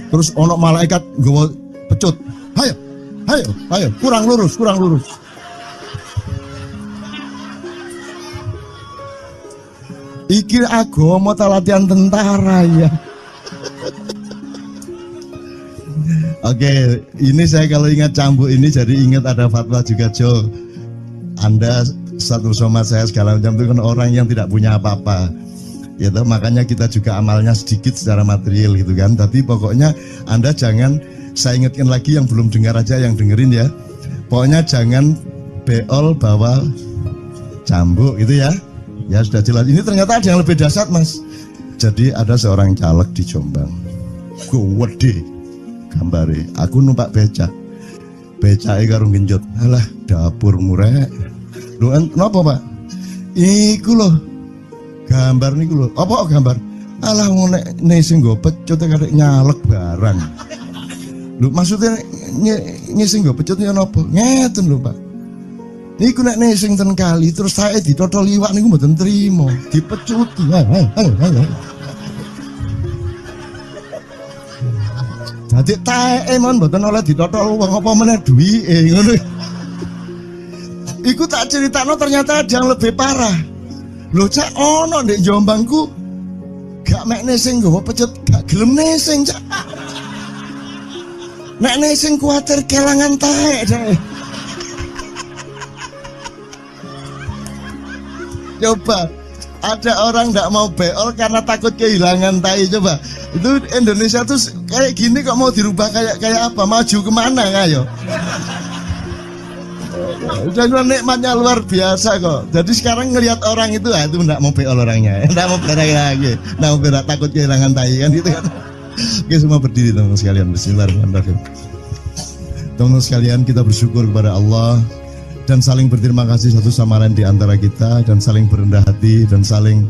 C: Terus ono malaikat nggawa pecut. Ayo, kurang lurus. Iki agama ta latihan tentara ya. Oke, ini saya kalau ingat cambuk ini jadi ingat ada fatwa juga, Jo. Anda satu somad saya segala macam itu kan orang yang tidak punya apa-apa, gitu. Makanya kita juga amalnya sedikit secara material gitu kan. Tapi pokoknya Anda jangan, saya ingatkan lagi yang belum dengar aja yang dengerin ya. Pokoknya jangan beol bawa cambuk gitu ya. Ya sudah jelas. Ini ternyata ada yang lebih dahsyat, Mas. Jadi ada seorang caleg di Jombang. Gede gambare. Aku numpak becak. Becake karo genjot. Alah, dapur murek. Lho, napa, Pak? Iku lho. Gambar niku lho. Apa gambar? Alah nek sing nggo pecut karek nyalek barang. Lho maksudnya sing nggo pecut ya napa? Ngeten lho, Pak. Niku nek sing ten kali terus saya ditotol iwak niku mboten trimo, dipecuti. Dadi taeke mon mboten oleh ditotol wong apa meneh duwike ngono. Iku tak critakno ternyata ada yang lebih parah. Lho Cak ono ndek Jombangku gak mek nesing nggawa pecut gak gelem nesing Cak. Nek nesing kuwatir kelangan taek deh. Coba ada orang nggak mau beol karena takut kehilangan tai. Coba itu Indonesia tuh kayak gini kok mau dirubah kayak apa? Maju kemana kayo? Dan nikmatnya luar biasa kok. Jadi sekarang ngelihat orang itu nggak mau beol orangnya, nggak mau berak lagi, nggak mau berak takut kehilangan tai kan gitu kan. Oke semua berdiri teman-teman sekalian. Bismillahirrahmanirrahim. Teman-teman sekalian kita bersyukur kepada Allah dan saling berterima kasih satu sama lain di antara kita dan saling berendah hati dan saling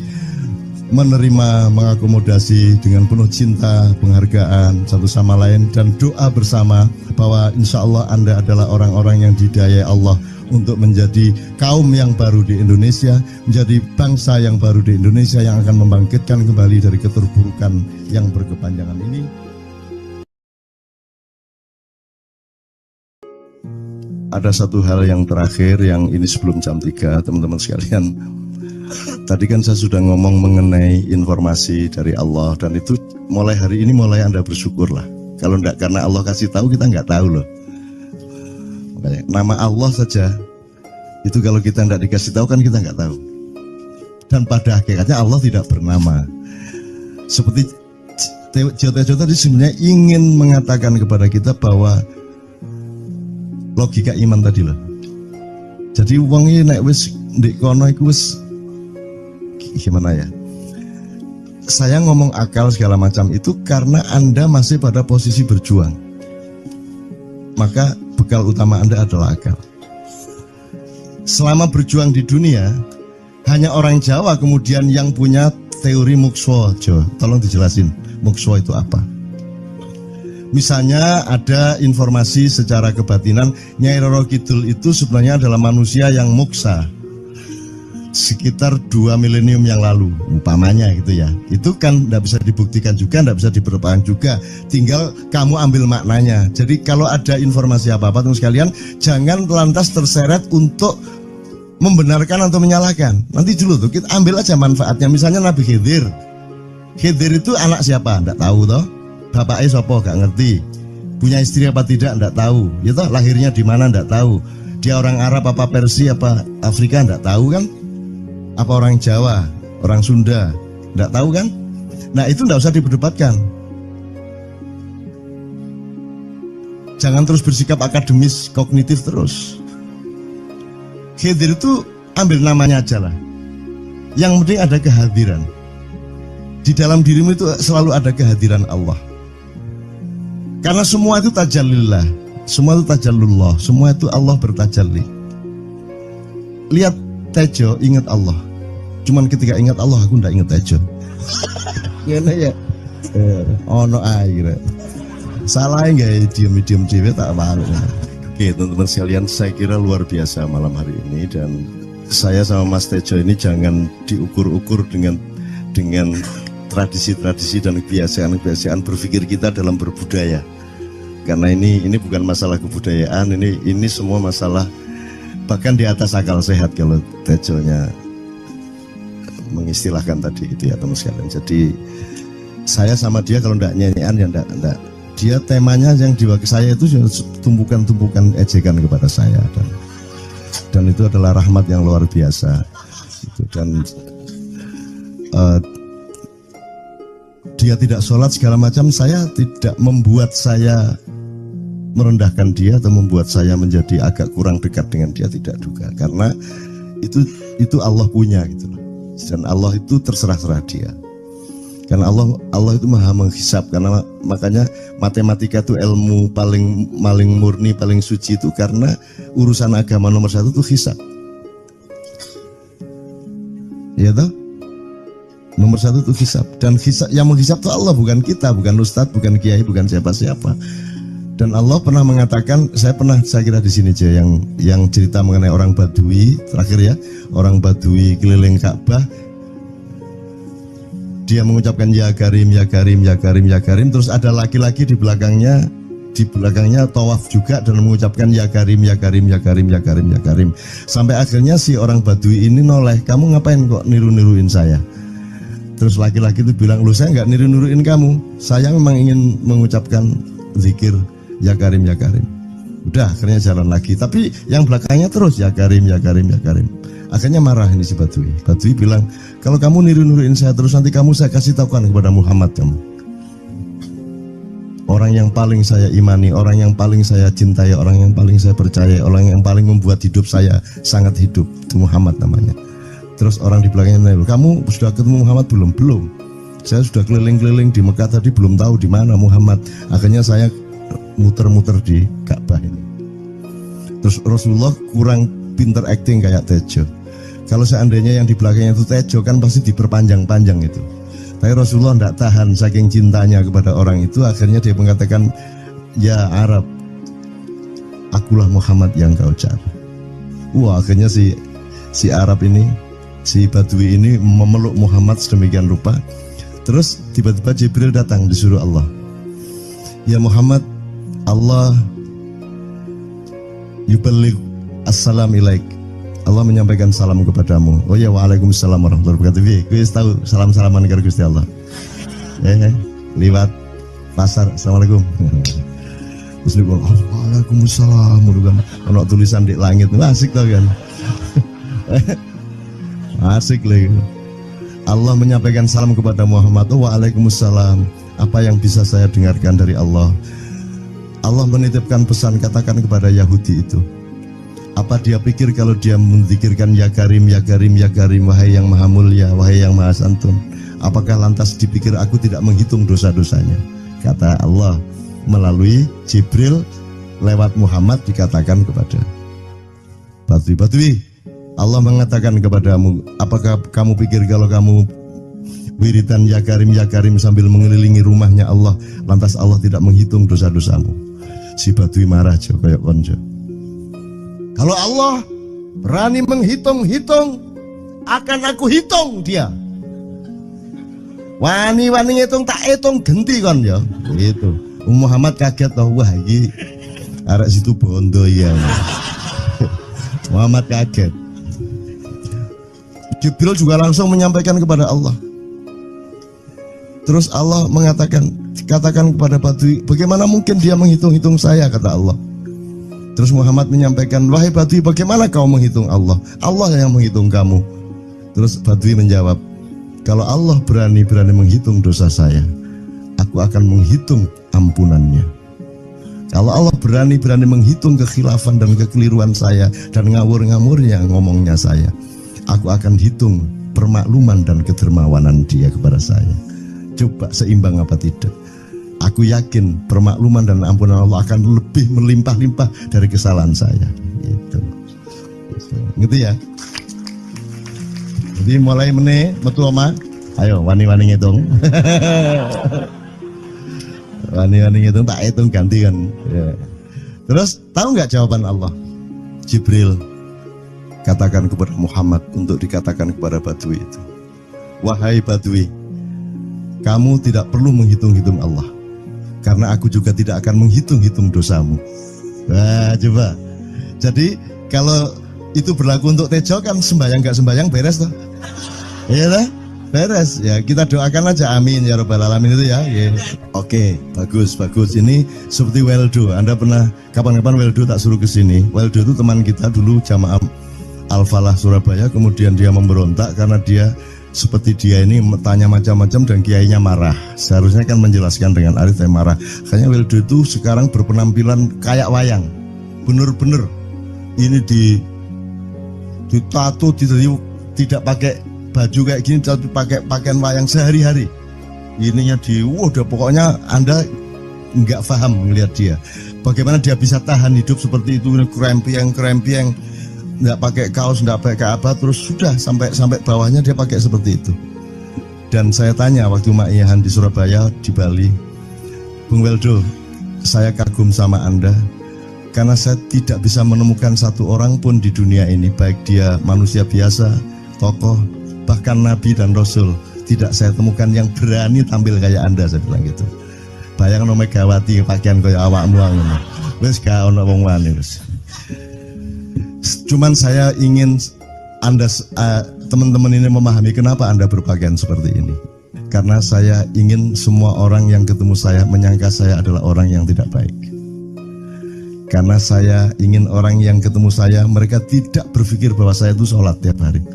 C: menerima, mengakomodasi dengan penuh cinta, penghargaan satu sama lain dan doa bersama bahwa insya Allah Anda adalah orang-orang yang didayai Allah untuk menjadi kaum yang baru di Indonesia, menjadi bangsa yang baru di Indonesia yang akan membangkitkan kembali dari keterpurukan yang berkepanjangan ini. Ada satu hal yang terakhir yang ini sebelum jam 3 teman-teman sekalian. Tadi kan saya sudah ngomong mengenai informasi dari Allah dan itu mulai hari ini mulai Anda bersyukurlah. Kalau enggak karena Allah kasih tahu kita enggak tahu loh. Makanya, nama Allah saja itu kalau kita enggak dikasih tahu kan kita enggak tahu. Dan pada hakikatnya Allah tidak bernama. Seperti Tejo tadi sebenarnya ingin mengatakan kepada kita bahwa logika iman tadi loh. Jadi wong iki nek wis ndek kono iku wis gimana ya? Saya ngomong akal segala macam itu karena Anda masih pada posisi berjuang. Maka bekal utama Anda adalah akal. Selama berjuang di dunia, hanya orang Jawa kemudian yang punya teori mukswa. Jawa, tolong dijelasin mukswa itu apa? Misalnya ada informasi secara kebatinan Nyai Roro Kidul itu sebenarnya adalah manusia yang muksa sekitar 2 milenium yang lalu umpamanya gitu ya. Itu kan tidak bisa dibuktikan juga, tidak bisa diperpanjang juga, tinggal kamu ambil maknanya. Jadi kalau ada informasi apa-apa teman sekalian jangan lantas terseret untuk membenarkan atau menyalahkan. Nanti dulu tuh kita ambil aja manfaatnya. Misalnya Nabi Khidir itu anak siapa? Tidak tahu toh. Bapaknya sopo gak ngerti, punya istri apa tidak enggak tahu, ya toh lahirnya di mana enggak tahu, dia orang Arab apa Persia apa Afrika enggak tahu kan, apa orang Jawa, orang Sunda enggak tahu kan. Nah itu enggak usah diperdebatkan. Jangan terus bersikap akademis kognitif terus. Khidir itu ambil namanya aja lah, yang penting ada kehadiran. Di dalam dirimu itu selalu ada kehadiran Allah. Karena semua itu tajallillah, semua itu tajallullah, semua itu Allah bertajalli. Lihat Tejo, ingat Allah. Cuman ketika ingat Allah, aku ndak ingat Tejo. Gimana ya? Ono air. Salah nggak diem cewek tak malu. Oke teman-teman sekalian, saya kira luar biasa malam hari ini dan saya sama Mas Tejo ini jangan diukur-ukur dengan tradisi-tradisi dan kebiasaan-kebiasaan berpikir kita dalam berbudaya. Karena ini bukan masalah kebudayaan, ini semua masalah bahkan di atas akal sehat kalau Tejonya mengistilahkan tadi itu ya teman sekalian. Jadi saya sama dia kalau enggak nyanyian ya enggak. Dia temanya yang diwakili saya itu tumpukan-tumpukan ejekan kepada saya dan itu adalah rahmat yang luar biasa. Dan dia tidak sholat segala macam, saya tidak membuat saya merendahkan dia atau membuat saya menjadi agak kurang dekat dengan dia, tidak juga, karena itu Allah punya gitu loh. Dan Allah itu terserah-serah dia. Karena Allah itu maha menghisab, karena makanya matematika itu ilmu paling murni, paling suci itu karena urusan agama nomor 1 itu hisab. Ya toh? Nomor satu itu hisab, dan hisab, yang menghisab itu Allah, bukan kita, bukan ustadz, bukan kiai, bukan siapa-siapa. Dan Allah pernah mengatakan, saya kira di sini aja yang cerita mengenai orang Badui terakhir ya, orang Badui keliling Ka'bah, dia mengucapkan ya Karim, ya Karim, ya Karim, ya Karim, terus ada laki-laki di belakangnya tawaf juga dan mengucapkan ya Karim, ya Karim, ya Karim, ya Karim, ya Karim, sampai akhirnya si orang Badui ini noleh, kamu ngapain kok niru-niruin saya? Terus laki-laki itu bilang, lu saya nggak niru-niruin kamu, saya memang ingin mengucapkan zikir ya Karim, ya Karim. Udah, akhirnya jalan lagi, tapi yang belakangnya terus ya Karim, ya Karim, ya Karim. Akhirnya marah ini si Badui. Badui bilang, kalau kamu niru-niruin saya terus, nanti saya kasih tahukan kepada Muhammad kamu. Orang yang paling saya imani, orang yang paling saya cintai, orang yang paling saya percaya, orang yang paling membuat hidup saya sangat hidup, itu Muhammad namanya. Terus orang di belakangnya nanya, kamu sudah ketemu Muhammad belum? Belum. Saya sudah keliling-keliling di Mekah tadi, belum tahu di mana Muhammad. Akhirnya saya muter-muter di Ka'bah ini. Terus Rasulullah kurang pinter acting kayak Tejo. Kalau seandainya yang di belakangnya itu Tejo kan pasti diperpanjang-panjang itu. Tapi Rasulullah tidak tahan saking cintanya kepada orang itu, akhirnya dia mengatakan, ya Arab, akulah Muhammad yang kau cari. Wah, akhirnya si Arab ini, si Badui ini memeluk Muhammad sedemikian rupa. Terus tiba-tiba Jibril datang disuruh Allah, ya Muhammad, Allah yuballigh assalam ilaik, Allah menyampaikan salam kepadamu. Oh ya, waalaikumsalam warahmatullahi wabarakatuh. Gue tahu salam-salaman karo Gusti Allah. Lewat pasar, assalamualaikum. Terus dia bilang, waalaikumsalam. Kalau tulisan di langit, asik tau kan? Asik lagi. Allah menyampaikan salam kepada Muhammad. Oh, waalaikumsalam. Apa yang bisa saya dengarkan dari Allah? Allah menitipkan pesan, katakan kepada Yahudi itu. Apa dia pikir kalau dia menzikirkan ya Karim, ya Karim, ya Karim, wahai yang maha mulia, wahai yang maha santun, apakah lantas dipikir aku tidak menghitung dosa-dosanya? Kata Allah melalui Jibril lewat Muhammad dikatakan kepada Badui, Allah mengatakan kepadamu, apakah kamu pikir kalau kamu wiridan ya Karim sambil mengelilingi rumahnya Allah, lantas Allah tidak menghitung dosa-dosamu? Si Badui marah aja kayak konco. Kalau Allah berani menghitung-hitung, akan aku hitung dia. Wani-wani ngitung tak hitung genti kon ya. Gitu. Muhammad kaget toh, wah iki arek situ bondo ya. Muhammad kaget. Jibril juga langsung menyampaikan kepada Allah. Terus Allah mengatakan, katakan kepada Badui, bagaimana mungkin dia menghitung-hitung saya, kata Allah. Terus Muhammad menyampaikan, wahai Badui, bagaimana kau menghitung Allah? Allah yang menghitung kamu. Terus Badui menjawab, kalau Allah berani menghitung dosa saya, aku akan menghitung ampunannya. Kalau Allah berani menghitung kekhilafan dan kekeliruan saya dan ngawur-ngawurnya ngomongnya saya, aku akan hitung permakluman dan kedermawanan dia kepada saya. Coba seimbang apa tidak? Aku yakin permakluman dan ampunan Allah akan lebih melimpah-limpah dari kesalahan saya. Gitu ya. Jadi mulai metu oma, ayo wani-wani ngitung. Wani-wani ngitung tak hitung ganti kan. Ya. Terus tahu nggak jawaban Allah? Jibril katakan kepada Muhammad untuk dikatakan kepada Badui itu, wahai Badui, kamu tidak perlu menghitung-hitung Allah, karena aku juga tidak akan menghitung-hitung dosamu. Wah, coba. Jadi kalau itu berlaku untuk Tejo kan sembahyang gak sembahyang beres toh? Iya lah, beres. Ya kita doakan aja, amin ya robbal alamin itu ya. Yeah. Oke, bagus. Ini seperti Weldo. Anda pernah kapan-kapan Weldo tak suruh ke sini? Weldo itu teman kita dulu jamaah Al-Falah Surabaya, kemudian dia memberontak karena dia seperti dia ini tanya macam-macam dan kiainya marah. Seharusnya kan menjelaskan dengan arif, tapi marah. Kayaknya Weldo itu sekarang berpenampilan kayak wayang. Bener-bener ini ditato, tidak pakai baju kayak gini, tapi pakai pakaian wayang sehari-hari. Ininya udah pokoknya Anda nggak paham melihat dia. Bagaimana dia bisa tahan hidup seperti itu, krempieng, nggak pakai kaos, nggak pakai apa, terus sudah sampai bawahnya dia pakai seperti itu. Dan saya tanya waktu Ma'iyahan di Surabaya, di Bali, Bung Weldo, saya kagum sama Anda karena saya tidak bisa menemukan satu orang pun di dunia ini, baik dia manusia biasa, tokoh, bahkan Nabi dan Rasul, tidak saya temukan yang berani tampil kayak Anda. Saya bilang gitu. Bayang no Megawati pakaian kayak awakmu ngono. Wis gak ono wong wani wis. Cuman saya ingin Anda teman-teman ini memahami kenapa Anda berpakaian seperti ini. Karena saya ingin semua orang yang ketemu saya menyangka saya adalah orang yang tidak baik. Karena saya ingin orang yang ketemu saya, mereka tidak berpikir bahwa saya itu sholat tiap hari.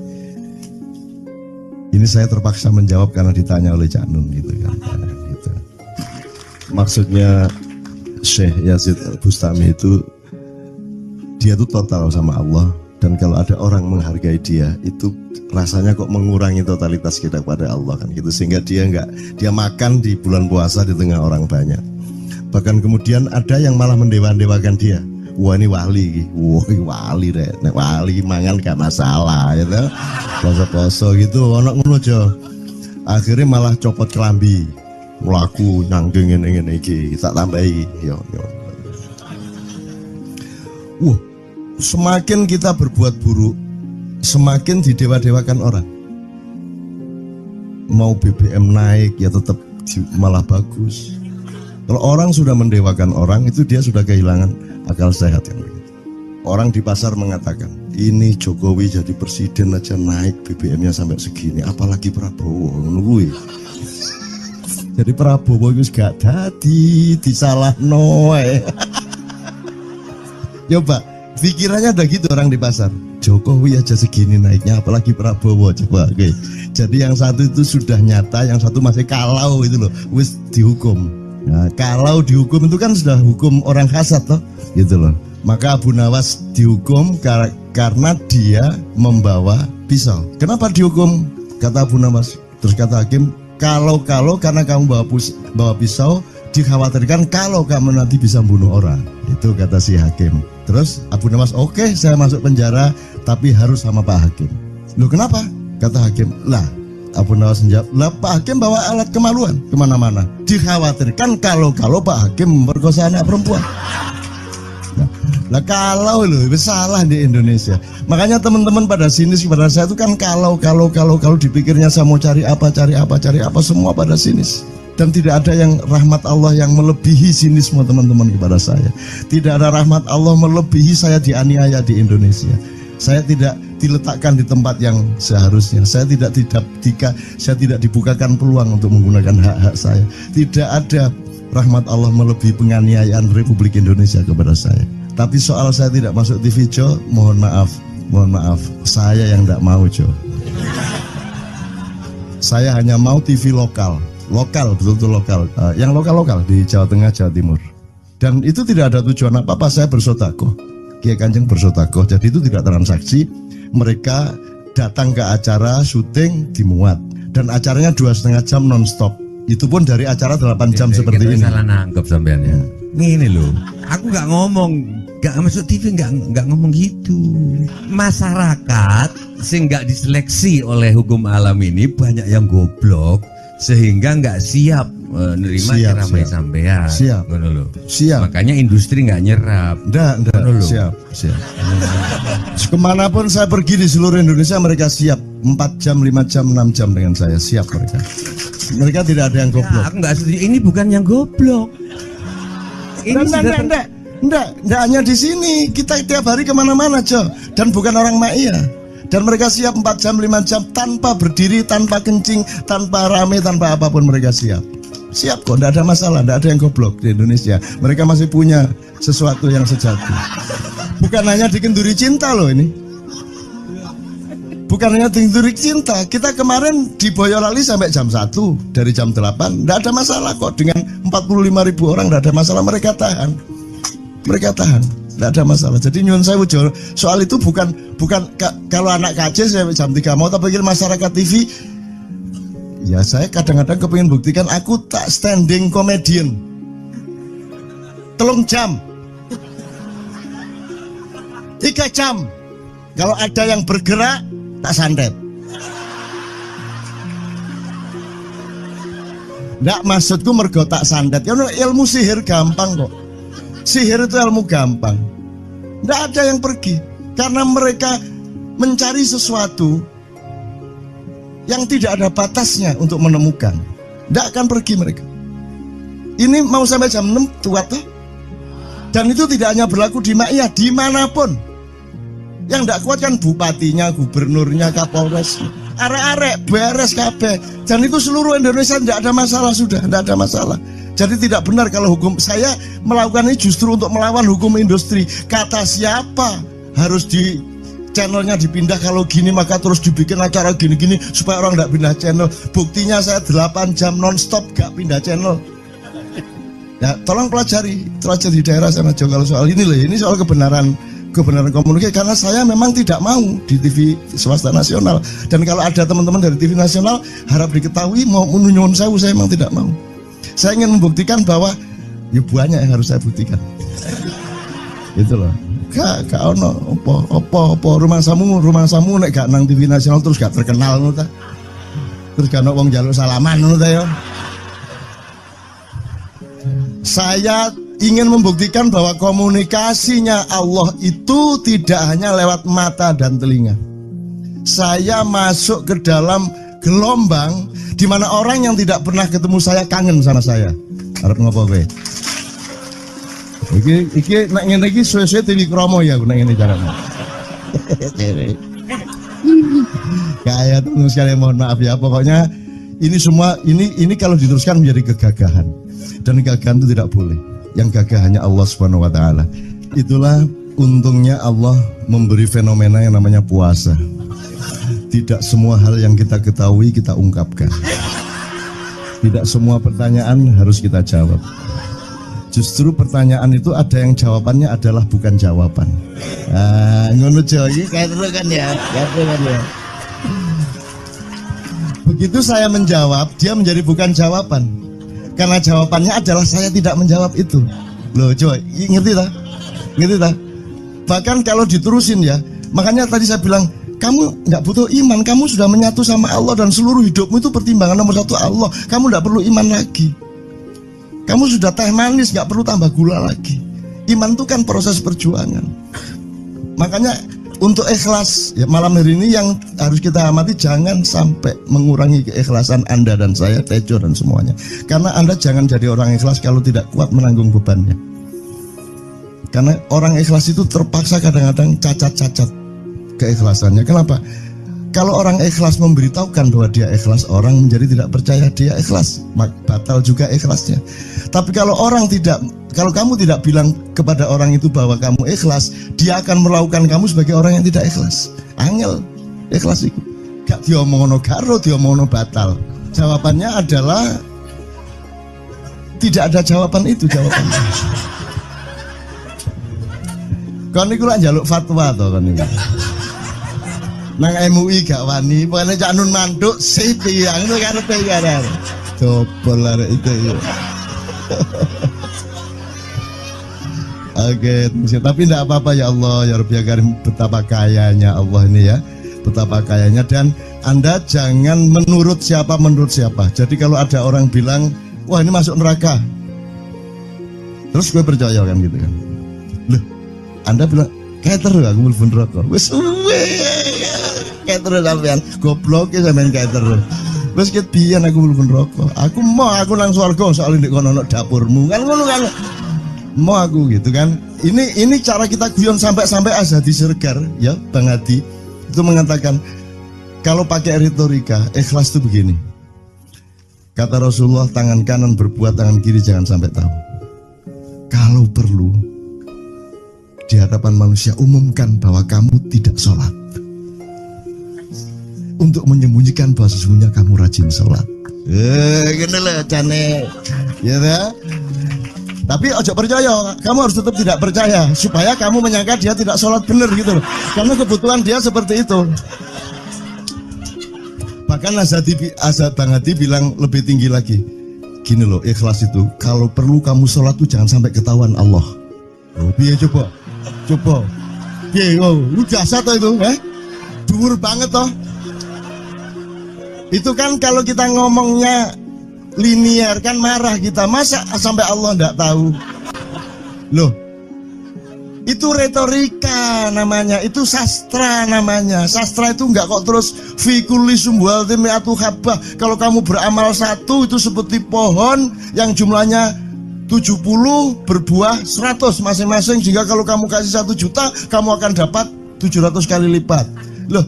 C: Ini saya terpaksa menjawab karena ditanya oleh Cak Nun gitu kan. Gitu. Maksudnya Syekh Yazid Bustami itu, dia itu total sama Allah. Dan kalau ada orang menghargai dia, itu rasanya kok mengurangi totalitas kita kepada Allah kan gitu. Sehingga dia makan di bulan puasa di tengah orang banyak. Bahkan kemudian ada yang malah mendewa-dewakan dia. Wah ini wali, wah ini wali deh, wali mangan gak masalah, ya gitu. Poso-poso gitu, ono ngono aja. Akhirnya malah copot kelambi, melaku nyanggeng ngene iki, tak tambahi, yo. Wah, semakin kita berbuat buruk, semakin didewa-dewakan orang. Mau BBM naik ya tetap malah bagus. Kalau orang sudah mendewakan orang, itu dia sudah kehilangan akal sehat yang begitu. Orang di pasar mengatakan, ini Jokowi jadi presiden aja naik BBM-nya sampai segini, apalagi Prabowo nungguin. Jadi Prabowo itu gak dadi disalah noe. Coba pikirannya ada gitu orang di pasar. Jokowi aja segini naiknya, apalagi Prabowo. Coba, oke. Jadi yang satu itu sudah nyata, yang satu masih kalau itu loh, wis dihukum. Nah, kalau dihukum itu kan sudah hukum orang hasad toh, gitu loh. Maka Abu Nawas dihukum karena dia membawa pisau. Kenapa dihukum? Kata Abu Nawas. Terus kata hakim, kalau karena kamu bawa pisau, dikhawatirkan kalau kamu nanti bisa bunuh orang. Itu kata si hakim. Terus Abu Nawas, oke, saya masuk penjara, tapi harus sama Pak Hakim. Loh kenapa? Kata hakim, lah Abu Nawas menjawab, lah Pak Hakim bawa alat kemaluan kemana-mana. Dikhawatirkan kalau Pak Hakim memperkosa anak perempuan. Nah kalau loh, salah di Indonesia. Makanya teman-teman pada sinis kepada saya itu kan kalau dipikirnya saya mau cari apa, semua pada sinis. Dan tidak ada yang rahmat Allah yang melebihi sinisme teman-teman kepada saya. Tidak ada rahmat Allah melebihi saya dianiaya di Indonesia. Saya tidak diletakkan di tempat yang seharusnya. Saya tidak dibukakan peluang untuk menggunakan hak-hak saya. Tidak ada rahmat Allah melebihi penganiayaan Republik Indonesia kepada saya. Tapi soal saya tidak masuk TV, Jo, mohon maaf, saya yang tidak mau, Jo. Saya hanya mau TV lokal, betul-betul lokal, yang lokal di Jawa Tengah, Jawa Timur. Dan itu tidak ada tujuan apa-apa, saya bersodakoh. Kiai Kanjeng bersodakoh, jadi itu tidak transaksi. Mereka datang ke acara syuting dimuat, dan acaranya 2,5 jam non-stop. Itu pun dari acara 8 jam seperti ini.
D: Salah nangkep sampean ya. Ini loh, aku nggak ngomong, nggak masuk TV, nggak ngomong gitu. Masyarakat sing nggak diseleksi oleh hukum alam ini banyak yang goblok sehingga nggak siap menerima ceramah sampean.
C: Siap.
D: Makanya industri nggak nyerap.
C: Nggak. Siap. Kemanapun saya pergi di seluruh Indonesia mereka siap. 4 jam, 5 jam, 6 jam dengan saya siap mereka. Mereka tidak ada yang goblok.
D: Aku nggak setuju. Ini bukan yang goblok. Ini
C: Enggak hanya di sini. Kita tiap hari kemana-mana, Jo. Dan bukan orang Ma'iyah. Dan mereka siap 4 jam, 5 jam tanpa berdiri, tanpa kencing, tanpa rame, tanpa apapun mereka siap. Siap kok, tidak ada masalah, tidak ada yang goblok di Indonesia. Mereka masih punya sesuatu yang sejati. Bukan hanya dikenduri cinta loh ini. Bukan hanya dikenduri cinta. Kita kemarin di Boyolali sampai jam 1, dari jam 8. Tidak ada masalah kok, dengan 45.000 orang tidak ada masalah, mereka tahan. Tidak ada masalah. Jadi nyuwun sewu soal itu bukan kalau anak KJ saya jam 3 mau tapi masyarakat TV. Ya saya kadang-kadang kepingin buktikan aku tak standing comedian. 3 jam 3 jam. Kalau ada yang bergerak tak santet. Nggak, maksudku mergo tak sandat. Ya ilmu sihir gampang kok. Sihir itu ilmu gampang. Nggak ada yang pergi karena mereka mencari sesuatu yang tidak ada batasnya untuk menemukan. Nggak akan pergi mereka. Ini mau sampai jam 6 kuat tuh. Dan itu tidak hanya berlaku di Maia, dimanapun. Yang tidak kuat kan bupatinya, gubernurnya, kapolres, arek-arek beres kabeh. Dan itu seluruh Indonesia tidak ada masalah, sudah tidak ada masalah. Jadi tidak benar kalau hukum, saya melakukan ini justru untuk melawan hukum industri. Kata siapa harus di channelnya dipindah, kalau gini maka terus dibikin acara gini-gini supaya orang tidak pindah channel. Buktinya saya 8 jam non-stop gak pindah channel. Ya tolong pelajari di daerah sana juga kalau soal ini loh, ini soal kebenaran komunikasi, karena saya memang tidak mau di TV swasta nasional. Dan kalau ada teman-teman dari TV nasional harap diketahui mau menyunyun saya memang tidak mau. Saya ingin membuktikan bahwa ya banyak yang harus saya buktikan. Itu loh. Gak ono apa rumah samu nek gak nang TV nasional terus gak terkenal ngono ta. Terus gak ono wong njaluk salaman ngono ta ya. Saya ingin membuktikan bahwa komunikasinya Allah itu tidak hanya lewat mata dan telinga. Saya masuk ke dalam gelombang di mana orang yang tidak pernah ketemu saya kangen sama saya. Arep ngopo kowe? Iki nek ngene iki suwe-suwe TV Kromo ya nek ngene carane. Kayak terus sekali mohon maaf ya, pokoknya ini semua ini kalau diteruskan menjadi kegagahan. Dan kegagahan itu tidak boleh. Yang gagah hanya Allah Subhanahu wa taala. Itulah untungnya Allah memberi fenomena yang namanya puasa. Tidak semua hal yang kita ketahui kita ungkapkan. Tidak semua pertanyaan harus kita jawab. Justru pertanyaan itu ada yang jawabannya adalah bukan jawaban. Ngono iki kayak terus kan ya. Begitu saya menjawab, dia menjadi bukan jawaban. Karena jawabannya adalah saya tidak menjawab itu. Loh coy, ngerti tak? Ngerti tak? Bahkan kalau diterusin ya, makanya tadi saya bilang, kamu nggak butuh iman, kamu sudah menyatu sama Allah dan seluruh hidupmu itu pertimbangan nomor 1 Allah. Kamu nggak perlu iman lagi. Kamu sudah teh manis, nggak perlu tambah gula lagi. Iman itu kan proses perjuangan. Makanya untuk ikhlas ya, malam hari ini yang harus kita amati, jangan sampai mengurangi keikhlasan Anda dan saya, Tejo dan semuanya. Karena Anda jangan jadi orang ikhlas kalau tidak kuat menanggung bebannya. Karena orang ikhlas itu terpaksa kadang-kadang cacat-cacat keikhlasannya. Kenapa? Kalau orang ikhlas memberitahukan bahwa dia ikhlas, orang menjadi tidak percaya dia ikhlas, batal juga ikhlasnya. Tapi kalau kamu tidak bilang kepada orang itu bahwa kamu ikhlas, dia akan melakukan kamu sebagai orang yang tidak ikhlas. Angel ikhlas itu. Gak diomongono karo, diomongono batal. Jawabannya adalah tidak ada jawaban itu jawabannya. Kon niku lak njaluk fatwa to kon niku. Nang MUI gak wani, pokoknya Cak Nun mantuk sip ya, ngono karepe ya. Coba arek itu ya. Oke, tapi tidak apa-apa ya Allah, ya Rabbi ya Karim, betapa kayanya Allah ini ya, betapa kayanya. Dan Anda jangan menurut siapa. Jadi kalau ada orang bilang, wah ini masuk neraka, terus gue percaya kan gitu kan. Loh, Anda bilang, kayak terus aku mlebu neraka. Wis kayak terus sampean, goblok ya sampean kayak terus. Wis ket biyen aku mlebu neraka. Aku nang swarga soal ndek kono dapurmu. Kan ngono kan. Mau aku gitu kan. Ini cara kita guyon sampai Azhadi Siregar ya, Bang Hadi itu mengatakan kalau pakai retorika ikhlas itu begini. Kata Rasulullah, tangan kanan berbuat, tangan kiri jangan sampai tahu. Kalau perlu di hadapan manusia umumkan bahwa kamu tidak sholat, untuk menyembunyikan bahwa sesungguhnya kamu rajin sholat. Gini lah cane, ya dah. Tapi ojo percaya, kamu harus tetap tidak percaya supaya kamu menyangka dia tidak sholat benar gitu loh. Karena kebutuhan dia seperti itu. Bahkan Bang Hadi bilang lebih tinggi lagi. Gini loh, ikhlas itu kalau perlu kamu sholat tuh jangan sampai ketahuan Allah. Oh, biar coba. Biar lu jasa toh itu, dhuwur banget toh. Itu kan kalau kita ngomongnya linear kan marah kita. Masa sampai Allah enggak tahu? Loh, itu retorika namanya, itu sastra namanya. Sastra itu enggak kok terus fikuli sumbual timiatu habah. Kalau kamu beramal satu itu seperti pohon yang jumlahnya 70 berbuah 100 masing-masing, sehingga kalau kamu kasih 1 juta kamu akan dapat 700 kali lipat. Loh,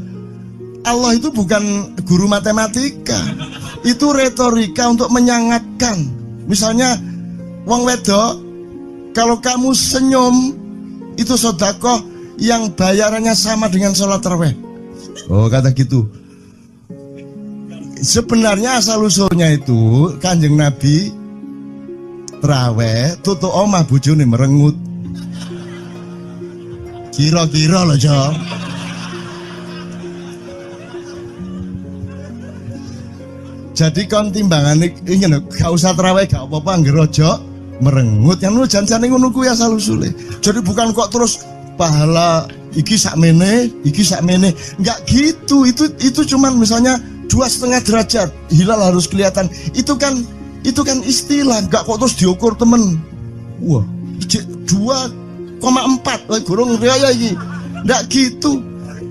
C: Allah itu bukan guru matematika. Itu retorika untuk menyangatkan. Misalnya wong wedok, kalau kamu senyum itu sedekah yang bayarannya sama dengan sholat tarawih. Oh, kata gitu. Sebenarnya asal usulnya itu Kanjeng Nabi tarawih tutuk omah bojone merengut. Kira-kira loh, Jo. Jadi kon timbangan ini gak usah terawih gak apa-apa ngerojo merengut yang lu jangan ngono kuwi asal usule. Jadi bukan kok terus pahala iki sakmene enggak gitu. Itu cuman misalnya 2,5 derajat hilal harus kelihatan. Itu kan istilah, enggak kok terus diukur temen. Wah, 2,4 gurung raya iki. Enggak gitu.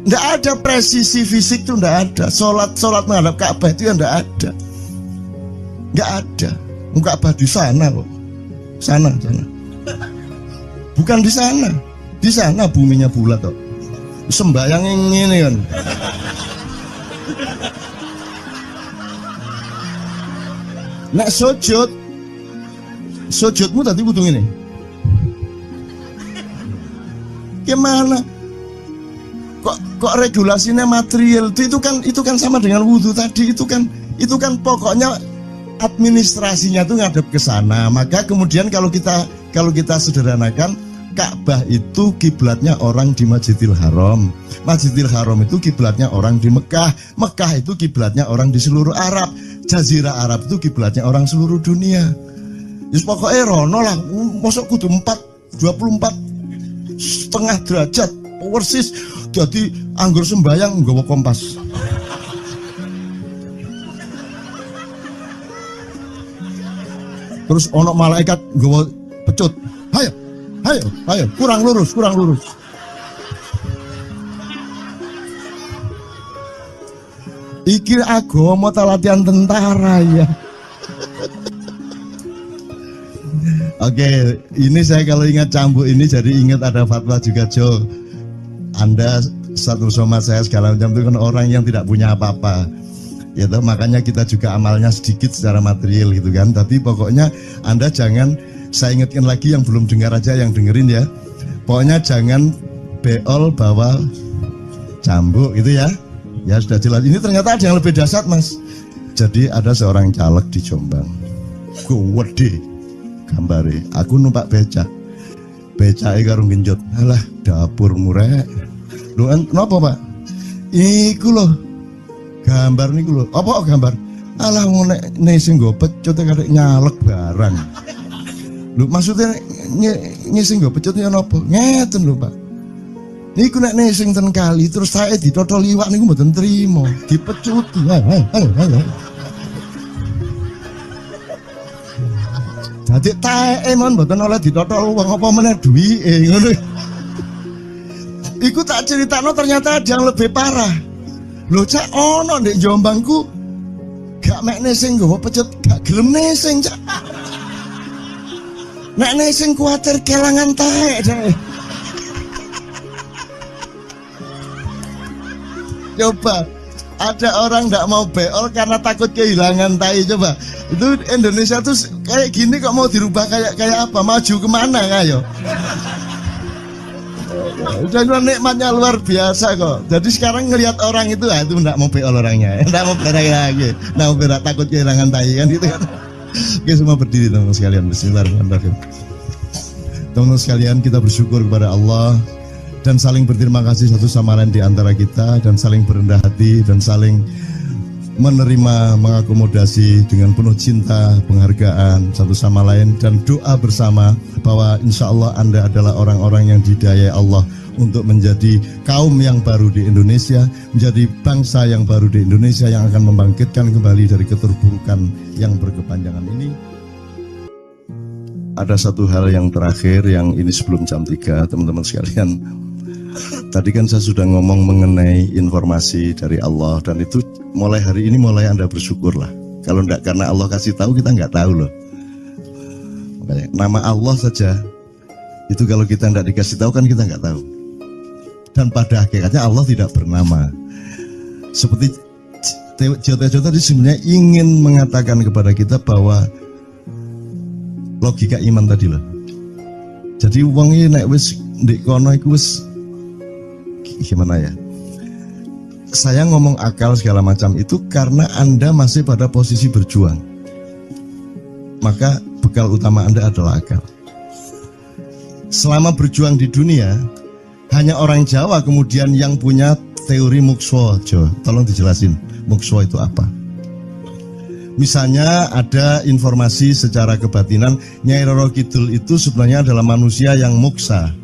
C: Nggak ada presisi fisik tuh, nggak ada. Sholat menghadap Ka'bah itu ya nggak ada, nggak ada. Ka'bah di sana kok, sana. Bukan di sana buminya bulat kok. Sembayang yang ini kan. Nek sujudmu tadi butuh ini. Gimana? Kok regulasinya material itu kan sama dengan wudhu tadi. Itu kan pokoknya administrasinya tuh ngadep ke sana. Maka kemudian kalau kita sederhanakan, Ka'bah itu kiblatnya orang di Masjidil Haram. Masjidil Haram itu kiblatnya orang di Mekah. Mekah itu kiblatnya orang di seluruh Arab. Jazirah Arab itu kiblatnya orang seluruh dunia. Just pokoknya rono lah. Masuk kudu 24,5 derajat persis. Jadi anggur sembayang nggawa kompas. Terus ono malaikat nggawa pecut. Ayo, kurang lurus. Iki agama ta latihan tentara ya. Oke, ini saya kalau ingat cambuk ini jadi ingat ada fatwa juga, Jo. Anda satu sama saya segala macam itu kan orang yang tidak punya apa-apa, ya toh, makanya kita juga amalnya sedikit secara material gitu kan. Tapi pokoknya Anda jangan, saya ingatkan lagi yang belum dengar aja yang dengerin ya. Pokoknya jangan beol bawa cambuk gitu ya. Ya sudah jelas. Ini ternyata ada yang lebih dahsyat, Mas. Jadi ada seorang caleg di Jombang. Gede gambare. Aku numpak becak. Becake karo genjot. Alah, dapur murek. Lho napa, Pak? Iku lho. Gambar niku lho. Apa gambar? Alah nek sing nggo pecut karek nyalek barang. Lho maksudnya sing nggo pecut ya napa? Ngeten lho, Pak. Niku nek sing ten kali terus saya ditotol liwak niku mboten trimo, dipecuti. Ayo. Dadi taeke mon mboten oleh ditotol wong apa meneh duwike ngono. Iku tak critakno ternyata ada yang lebih parah. Lho Cak, ono ndek Jombangku gak mek nesing nggawa pecut, gak gelem nesing Cak. Nek nesing kuwatir kelangan taek Cak. Coba ada orang nggak mau beol karena takut kehilangan tai. Coba itu Indonesia tuh kayak gini kok mau dirubah kayak apa? Maju kemana kayo? Dan nikmatnya luar biasa kok. Jadi sekarang ngelihat orang itu nggak mau beol orangnya, nggak mau berak lagi, nggak mau berak, takut kehilangan tai kan gitu kan. Oke, semua berdiri teman-teman sekalian. Bismillahirrahmanirrahim. Teman-teman sekalian, kita bersyukur kepada Allah dan saling berterima kasih satu sama lain di antara kita, dan saling berendah hati dan saling menerima, mengakomodasi dengan penuh cinta, penghargaan satu sama lain, dan doa bersama bahwa insya Allah Anda adalah orang-orang yang dihidayai Allah untuk menjadi kaum yang baru di Indonesia, menjadi bangsa yang baru di Indonesia yang akan membangkitkan kembali dari keterpurukan yang berkepanjangan ini. Ada satu hal yang terakhir yang ini sebelum jam 3, teman-teman sekalian. Tadi kan saya sudah ngomong mengenai informasi dari Allah, dan itu mulai hari ini mulai Anda bersyukurlah. Kalau enggak karena Allah kasih tahu, kita enggak tahu loh. Makanya, nama Allah saja itu kalau kita enggak dikasih tahu kan kita enggak tahu. Dan pada hakikatnya Allah tidak bernama. Seperti Tejo tadi sebenarnya ingin mengatakan kepada kita bahwa logika iman tadi loh. Jadi wong iki nek wis ndek kono iku wis gimana ya? Saya ngomong akal segala macam itu karena Anda masih pada posisi berjuang. Maka bekal utama Anda adalah akal. Selama berjuang di dunia, hanya orang Jawa kemudian yang punya teori mukswa. Jo, tolong dijelasin, mukswa itu apa? Misalnya ada informasi secara kebatinan Nyai Roro Kidul itu sebenarnya adalah manusia yang muksa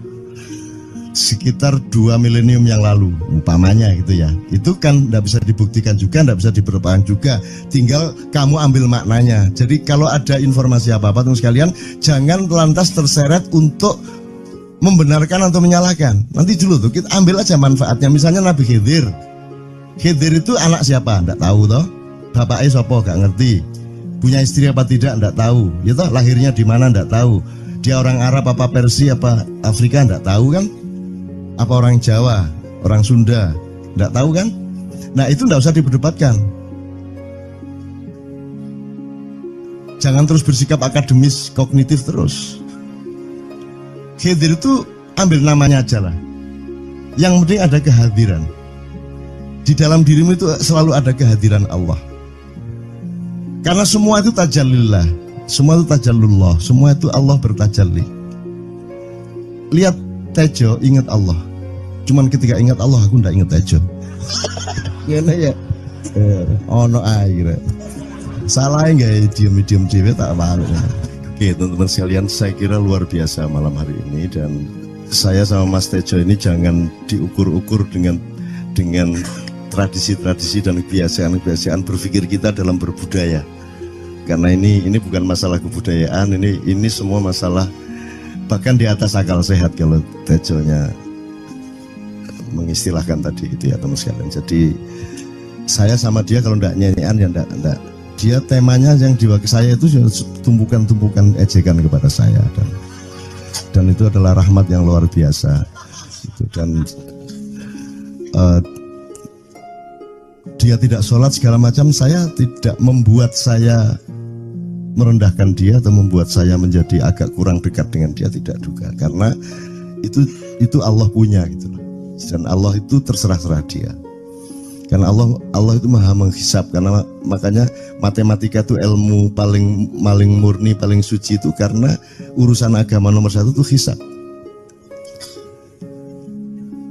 C: sekitar 2 milenium yang lalu, umpamanya gitu ya. Itu kan tidak bisa dibuktikan juga, tidak bisa diperpanjang juga. Tinggal kamu ambil maknanya. Jadi kalau ada informasi apa-apa teman sekalian, jangan lantas terseret untuk membenarkan atau menyalahkan. Nanti dulu tuh kita ambil aja manfaatnya. Misalnya Nabi Khidir. Khidir itu anak siapa? Tidak tahu toh. Bapaknya sopo gak ngerti. Punya istri apa tidak? Tidak tahu. Ya toh, lahirnya di mana? Tidak tahu. Dia orang Arab apa Persia apa Afrika? Tidak tahu kan? Apa orang Jawa, orang Sunda, tidak tahu kan? Nah itu tidak usah diperdebatkan. Jangan terus bersikap akademis, kognitif terus. Khidir itu ambil namanya aja lah. Yang penting ada kehadiran. Di dalam dirimu itu selalu ada kehadiran Allah. Karena semua itu tajallillah, semua itu tajallullah, semua itu Allah bertajalli. Lihat Tejo, ingat Allah. Cuman ketika ingat Allah, aku ndak ingat Tejo. Gimana ya? Ono air. Salah nggak diem cewek tak malu. Oke teman-teman sekalian, saya kira luar biasa malam hari ini, dan saya sama Mas Tejo ini jangan diukur-ukur dengan tradisi-tradisi dan kebiasaan-kebiasaan berpikir kita dalam berbudaya. Karena ini bukan masalah kebudayaan, ini semua masalah bahkan di atas akal sehat kalau Tejonya mengistilahkan tadi itu ya teman sekalian. Jadi saya sama dia kalau ndak nyanyian ya ndak. Dia temanya yang diwakili saya itu tumpukan-tumpukan ejekan kepada saya, dan itu adalah rahmat yang luar biasa. Gitu. Dan dia tidak sholat segala macam, saya tidak membuat saya merendahkan dia atau membuat saya menjadi agak kurang dekat dengan dia, tidak juga, karena itu Allah punya gitu loh. Dan Allah itu terserah-serah dia. Karena Allah itu maha menghisab, karena makanya matematika itu ilmu paling murni, paling suci itu karena urusan agama nomor 1 itu hisab.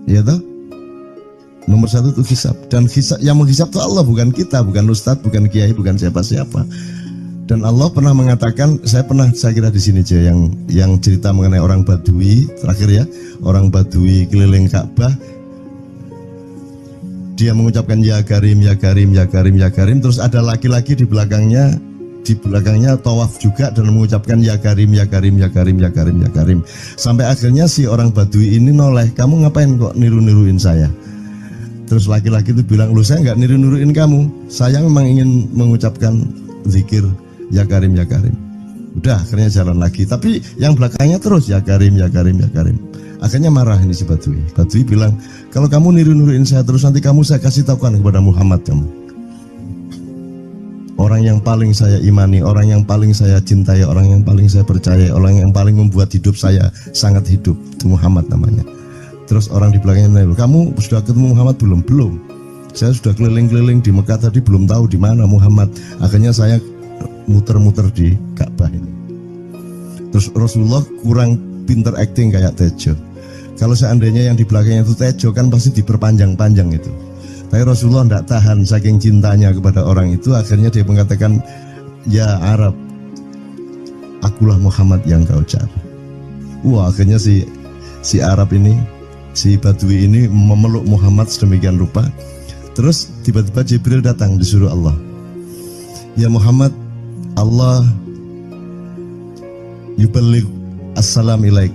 C: Ya toh? Nomor 1 itu hisab, dan hisab, yang menghisab itu Allah, bukan kita, bukan ustadz, bukan kiai, bukan siapa-siapa. Dan Allah pernah mengatakan, saya kira di sini aja yang cerita mengenai orang Badui terakhir ya, orang Badui keliling Ka'bah, dia mengucapkan ya Karim, ya Karim, ya Karim, ya Karim, terus ada laki-laki di belakangnya tawaf juga dan mengucapkan ya Karim, ya Karim, ya Karim, ya Karim, ya Karim, sampai akhirnya si orang Badui ini noleh, kamu ngapain kok niru-niruin saya? Terus laki-laki itu bilang, lu saya nggak niru-niruin kamu, saya memang ingin mengucapkan zikir ya Karim, ya Karim. Udah akhirnya jalan lagi, tapi yang belakangnya terus ya Karim, ya Karim, ya Karim. Akhirnya marah ini si Badui. Badui bilang, kalau kamu niru-niruin saya terus, nanti kamu saya kasih tahukan kepada Muhammad kamu. Orang yang paling saya imani, orang yang paling saya cintai, orang yang paling saya percaya, orang yang paling membuat hidup saya sangat hidup, itu Muhammad namanya. Terus orang di belakangnya nanya, kamu sudah ketemu Muhammad belum? Belum. Saya sudah keliling-keliling di Mekah tadi, belum tahu di mana Muhammad. Akhirnya saya muter-muter di Ka'bah ini. Terus Rasulullah kurang pinter acting kayak Tejo. Kalau seandainya yang di belakangnya itu Tejo, kan pasti diperpanjang-panjang itu. Tapi Rasulullah tidak tahan saking cintanya kepada orang itu, akhirnya dia mengatakan, ya Arab, akulah Muhammad yang kau cari. Wah, akhirnya si Arab ini, si Badui ini memeluk Muhammad sedemikian rupa. Terus tiba-tiba Jibril datang disuruh Allah, ya Muhammad, Allah yuballigh assalam ilaik,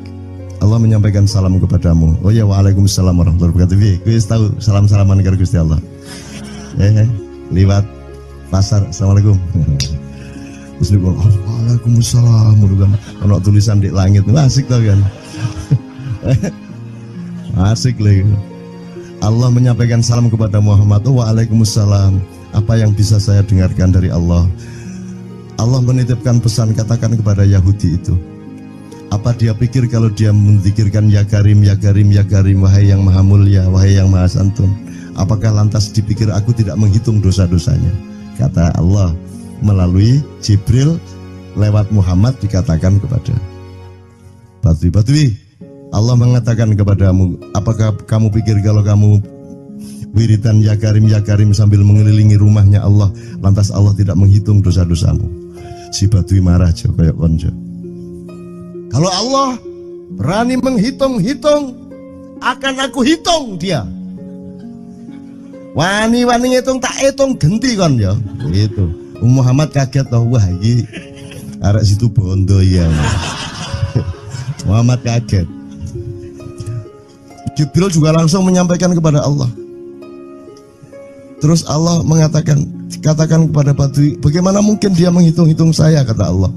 C: Allah menyampaikan salam kepadamu. Oh ya, waalaikumsalam warahmatullahi wabarakatuh. Gue tahu salam-salaman karo Gusti Allah. Liwat pasar, assalamualaikum. Terus dia bilang, waalaikumsalam. Kalau tulisan di langit, asik tau kan? Asik lagi. Allah menyampaikan salam kepada Muhammad. Oh, waalaikumsalam. Apa yang bisa saya dengarkan dari Allah? Allah menitipkan pesan, katakan kepada Yahudi itu. Apa dia pikir kalau dia menzikirkan ya Karim, ya Karim, ya Karim, wahai yang maha mulia, wahai yang maha santun, apakah lantas dipikir aku tidak menghitung dosa-dosanya? Kata Allah melalui Jibril lewat Muhammad dikatakan kepada Badui, Allah mengatakan kepadamu, apakah kamu pikir kalau kamu wiridan ya Karim sambil mengelilingi rumahnya Allah, lantas Allah tidak menghitung dosa-dosamu? Si Badui marah aja kayak konco. Kalau Allah berani menghitung-hitung, akan aku hitung dia. Wani-wani ngitung tak hitung genti kon ya. Gitu. Muhammad kaget toh, wah iki arek situ bondo ya. Muhammad kaget. Jibril juga langsung menyampaikan kepada Allah. Terus Allah mengatakan, katakan kepada Badui, bagaimana mungkin dia menghitung-hitung saya, kata Allah.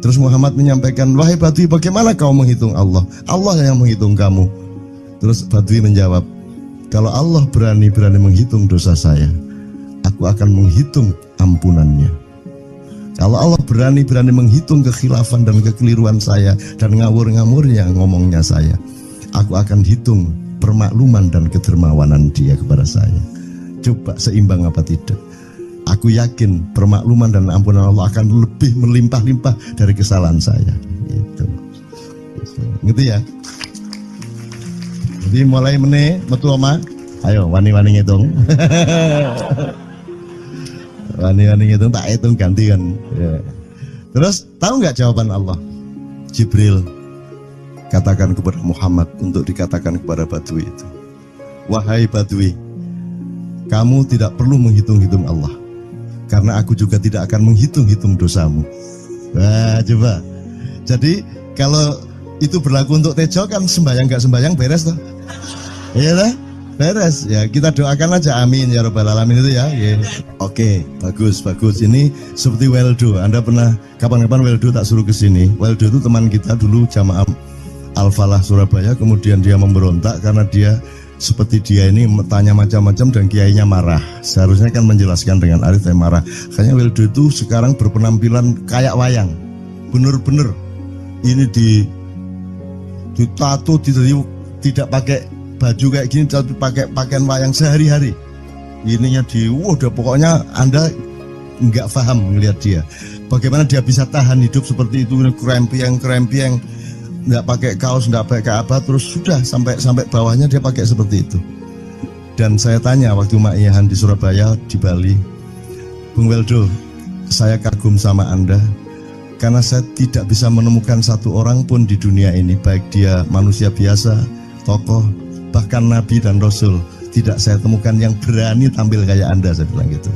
C: Terus Muhammad menyampaikan, wahai Badui, bagaimana kau menghitung Allah? Allah yang menghitung kamu. Terus Badui menjawab, kalau Allah berani menghitung dosa saya, aku akan menghitung ampunannya. Kalau Allah berani menghitung kekhilafan dan kekeliruan saya dan ngawur-ngawurnya ngomongnya saya, aku akan hitung permakluman dan kedermawanan dia kepada saya. Coba seimbang apa tidak? Aku yakin permakluman dan ampunan Allah akan lebih melimpah-limpah dari kesalahan saya. Gitu. Ngerti ya? Jadi mulai metu oma, ayo wani-wani ngitung. Wani-wani ngitung tak hitung ganti kan. Ya. Terus tahu nggak jawaban Allah? Jibril katakan kepada Muhammad untuk dikatakan kepada Badui itu, wahai Badui, kamu tidak perlu menghitung-hitung Allah, karena aku juga tidak akan menghitung-hitung dosamu. Wah, coba. Jadi kalau itu berlaku untuk Tejo kan sembahyang gak sembahyang beres toh? Iya lah, beres. Ya kita doakan aja amin ya robbal alamin itu ya. Yeah. Oke, bagus. Ini seperti Weldo. Anda pernah kapan-kapan Weldo tak suruh ke sini. Weldo itu teman kita dulu jamaah Al-Falah Surabaya, kemudian dia memberontak karena dia seperti dia ini tanya macam-macam dan kiainya marah. Seharusnya kan menjelaskan dengan arif, tapi marah. Kayaknya Weldo itu sekarang berpenampilan kayak wayang. Bener-bener ini ditato, tidak pakai baju kayak gini, tapi pakai pakaian wayang sehari-hari. Ininya udah pokoknya Anda nggak paham melihat dia. Bagaimana dia bisa tahan hidup seperti itu, krempiang, nggak pakai kaos, nggak pakai apa, terus sudah sampai bawahnya dia pakai seperti itu. Dan saya tanya waktu Ma'iyahan di Surabaya, di Bali, Bung Weldo, saya kagum sama Anda karena saya tidak bisa menemukan satu orang pun di dunia ini, baik dia manusia biasa, tokoh, bahkan Nabi dan Rasul, tidak saya temukan yang berani tampil kayak Anda. Saya bilang gitu.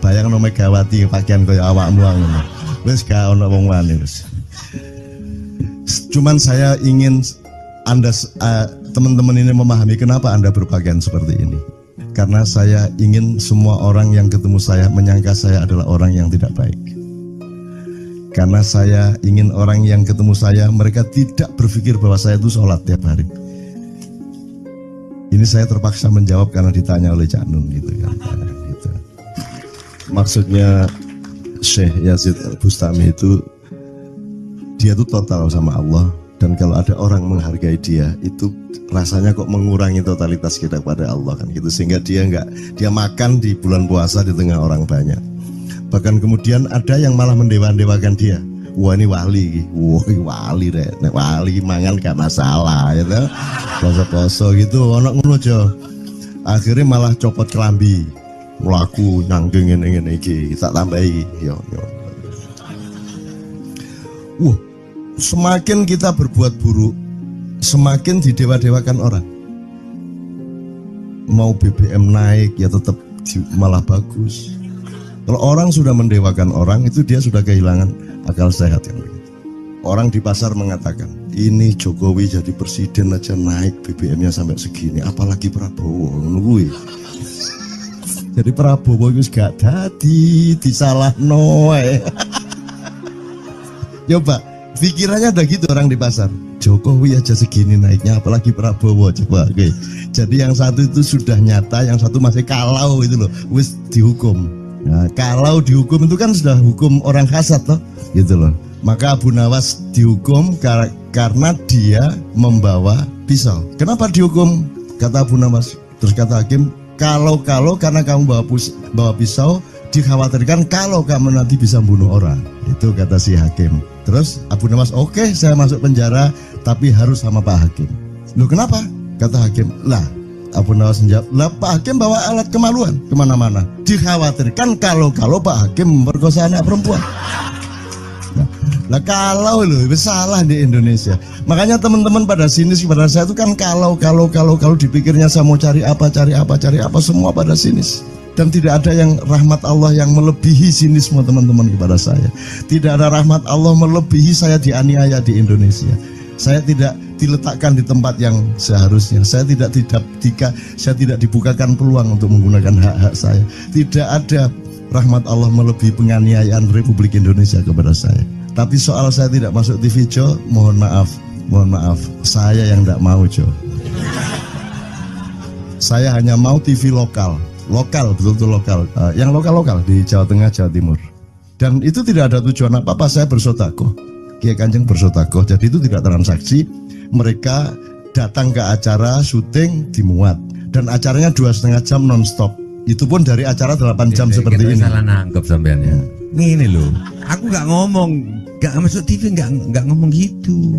C: Bayangkan Megawati pakaian kayak awakmu ngono. Wis gak ono wong wani wis. Cuman saya ingin Anda teman-teman ini memahami kenapa Anda berpakaian seperti ini. Karena saya ingin semua orang yang ketemu saya menyangka saya adalah orang yang tidak baik. Karena saya ingin orang yang ketemu saya, mereka tidak berpikir bahwa saya itu sholat tiap hari. Ini saya terpaksa menjawab karena ditanya oleh Cak Nun gitu kan. Gitu. Maksudnya Syekh Yazid Bustami itu, dia itu total sama Allah, dan kalau ada orang menghargai dia itu rasanya kok mengurangi totalitas kita kepada Allah kan gitu, sehingga dia makan di bulan puasa di tengah orang banyak. Bahkan kemudian ada yang malah mendewa-dewakan dia. Wah ini wali, wali deh, wali mangan gak masalah, gitu. Poso-poso gitu, ono ngono aja. Akhirnya malah copot kelambi, melaku nyanggeng ngene iki, tak tambahi. Yo. Wah, semakin kita berbuat buruk, semakin didewa-dewakan orang. Mau BBM naik ya tetap malah bagus. Kalau orang sudah mendewakan orang, itu dia sudah kehilangan akal sehat yang begitu. Orang di pasar mengatakan, ini Jokowi jadi presiden aja naik BBM-nya sampai segini, apalagi Prabowo. Nungguin. Jadi Prabowo itu gak dadi disalah noe. Coba pikirannya ada gitu orang di pasar. Jokowi aja segini naiknya, apalagi Prabowo. Coba, oke. Jadi yang satu itu sudah nyata, yang satu masih kalau itu loh, wis dihukum. Nah, kalau dihukum itu kan sudah hukum orang hasad toh, gitu loh. Maka Abu Nawas dihukum karena dia membawa pisau. Kenapa dihukum? Kata Abu Nawas. Terus kata hakim, kalau karena kamu bawa pisau, dikhawatirkan kalau kamu nanti bisa bunuh orang. Itu kata si hakim. Terus Abu Nawas, oke, saya masuk penjara, tapi harus sama Pak Hakim. Loh kenapa? Kata hakim, lah Abu Nawas menjawab, lah Pak Hakim bawa alat kemaluan kemana-mana. Dikhawatirkan kalau Pak Hakim memperkosa anak perempuan. Nah kalau loh, itu salah di Indonesia. Makanya teman-teman pada sinis kepada saya itu kan kalau dipikirnya saya mau cari apa, semua pada sinis. Dan tidak ada yang rahmat Allah yang melebihi sinisme teman-teman kepada saya. Tidak ada rahmat Allah melebihi saya dianiaya di Indonesia. Saya tidak diletakkan di tempat yang seharusnya. Saya tidak dibukakan peluang untuk menggunakan hak-hak saya. Tidak ada rahmat Allah melebihi penganiayaan Republik Indonesia kepada saya. Tapi soal saya tidak masuk TV Jo, mohon maaf, saya yang tidak mau Jo. Saya hanya mau TV lokal, betul-betul lokal, yang lokal di Jawa Tengah, Jawa Timur. Dan itu tidak ada tujuan apa-apa, saya bersodakoh, Kiai Kanjeng bersodakoh, jadi itu tidak transaksi. Mereka datang ke acara syuting dimuat, dan acaranya 2,5 jam non-stop. Itu pun dari acara 8 jam seperti ini.
D: Salah nangkep sampean ya. Ini loh, aku nggak ngomong, nggak masuk TV, nggak ngomong gitu.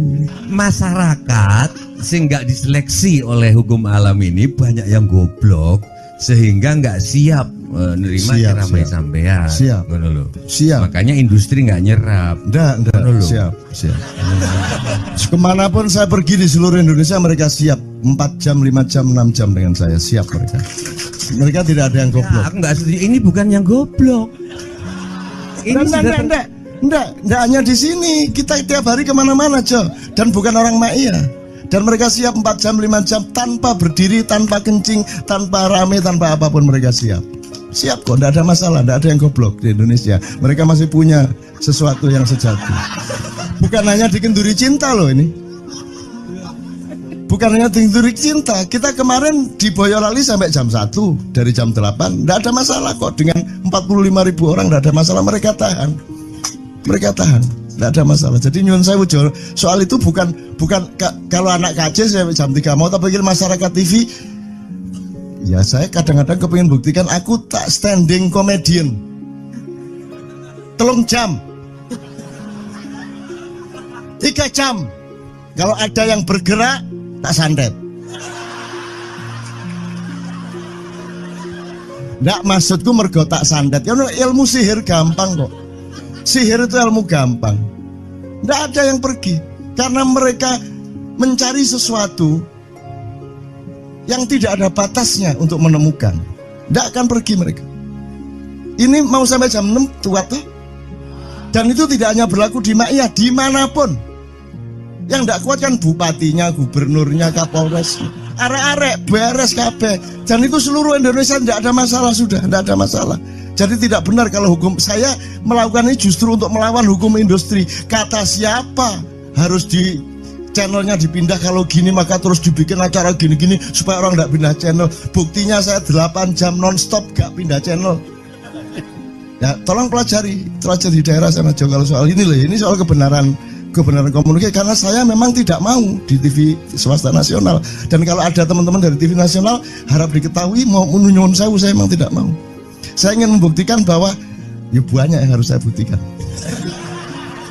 D: Masyarakat sing nggak diseleksi oleh hukum alam ini banyak yang goblok sehingga nggak siap menerima ceramah sampean.
C: Siap.
D: Makanya industri nggak nyerap.
C: Nggak. Siap. Kemanapun saya pergi di seluruh Indonesia mereka siap 4 jam, 5 jam, 6 jam dengan saya, siap mereka. Mereka tidak ada yang goblok.
D: Aku nggak setuju. Ini bukan yang goblok. Ini
C: Enggak hanya di sini. Kita tiap hari kemana-mana, Jo. Dan bukan orang Ma'iyah. Dan mereka siap 4 jam, 5 jam tanpa berdiri, tanpa kencing, tanpa rame, tanpa apapun mereka siap. Siap kok, enggak ada masalah, enggak ada yang goblok di Indonesia. Mereka masih punya sesuatu yang sejati. Bukan hanya dikenduri cinta loh ini. Bukan hanya dikenduri cinta. Kita kemarin di Boyolali sampai jam 1, dari jam 8. Enggak ada masalah kok, dengan 45.000 orang enggak ada masalah, mereka tahan. Tidak ada masalah. Jadi nyuwun sewu soal itu bukan kalau anak KJ saya jam 3 mau tak pikir masyarakat TV. Ya saya kadang-kadang kepingin buktikan aku tak standing comedian 3 jam 3 jam. Kalau ada yang bergerak tak santet. Nggak, maksudku mergo tak santet. Ya ilmu sihir gampang kok. Sihir itu ilmu gampang. Tidak ada yang pergi karena mereka mencari sesuatu yang tidak ada batasnya untuk menemukan. Tidak akan pergi mereka. Ini mau sampai jam 6 tuat tuh. Dan itu tidak hanya berlaku di Ma'iyah, dimanapun. Yang tidak kuat kan bupatinya, gubernurnya, kapolres, arek-arek beres kabeh. Dan itu seluruh Indonesia tidak ada masalah sudah, tidak ada masalah. Jadi tidak benar kalau hukum saya melakukan ini justru untuk melawan hukum industri. Kata siapa harus di channelnya dipindah, kalau gini maka terus dibikin acara gini-gini supaya orang tidak pindah channel. Buktinya saya 8 jam non-stop gak pindah channel. Ya tolong pelajari di daerah sana Jo kalau soal ini loh. Ini soal kebenaran komunikasi, karena saya memang tidak mau di TV swasta nasional. Dan kalau ada teman-teman dari TV nasional harap diketahui mau nyuwun sewu, saya memang tidak mau. Saya ingin membuktikan bahwa ya banyak yang harus saya buktikan.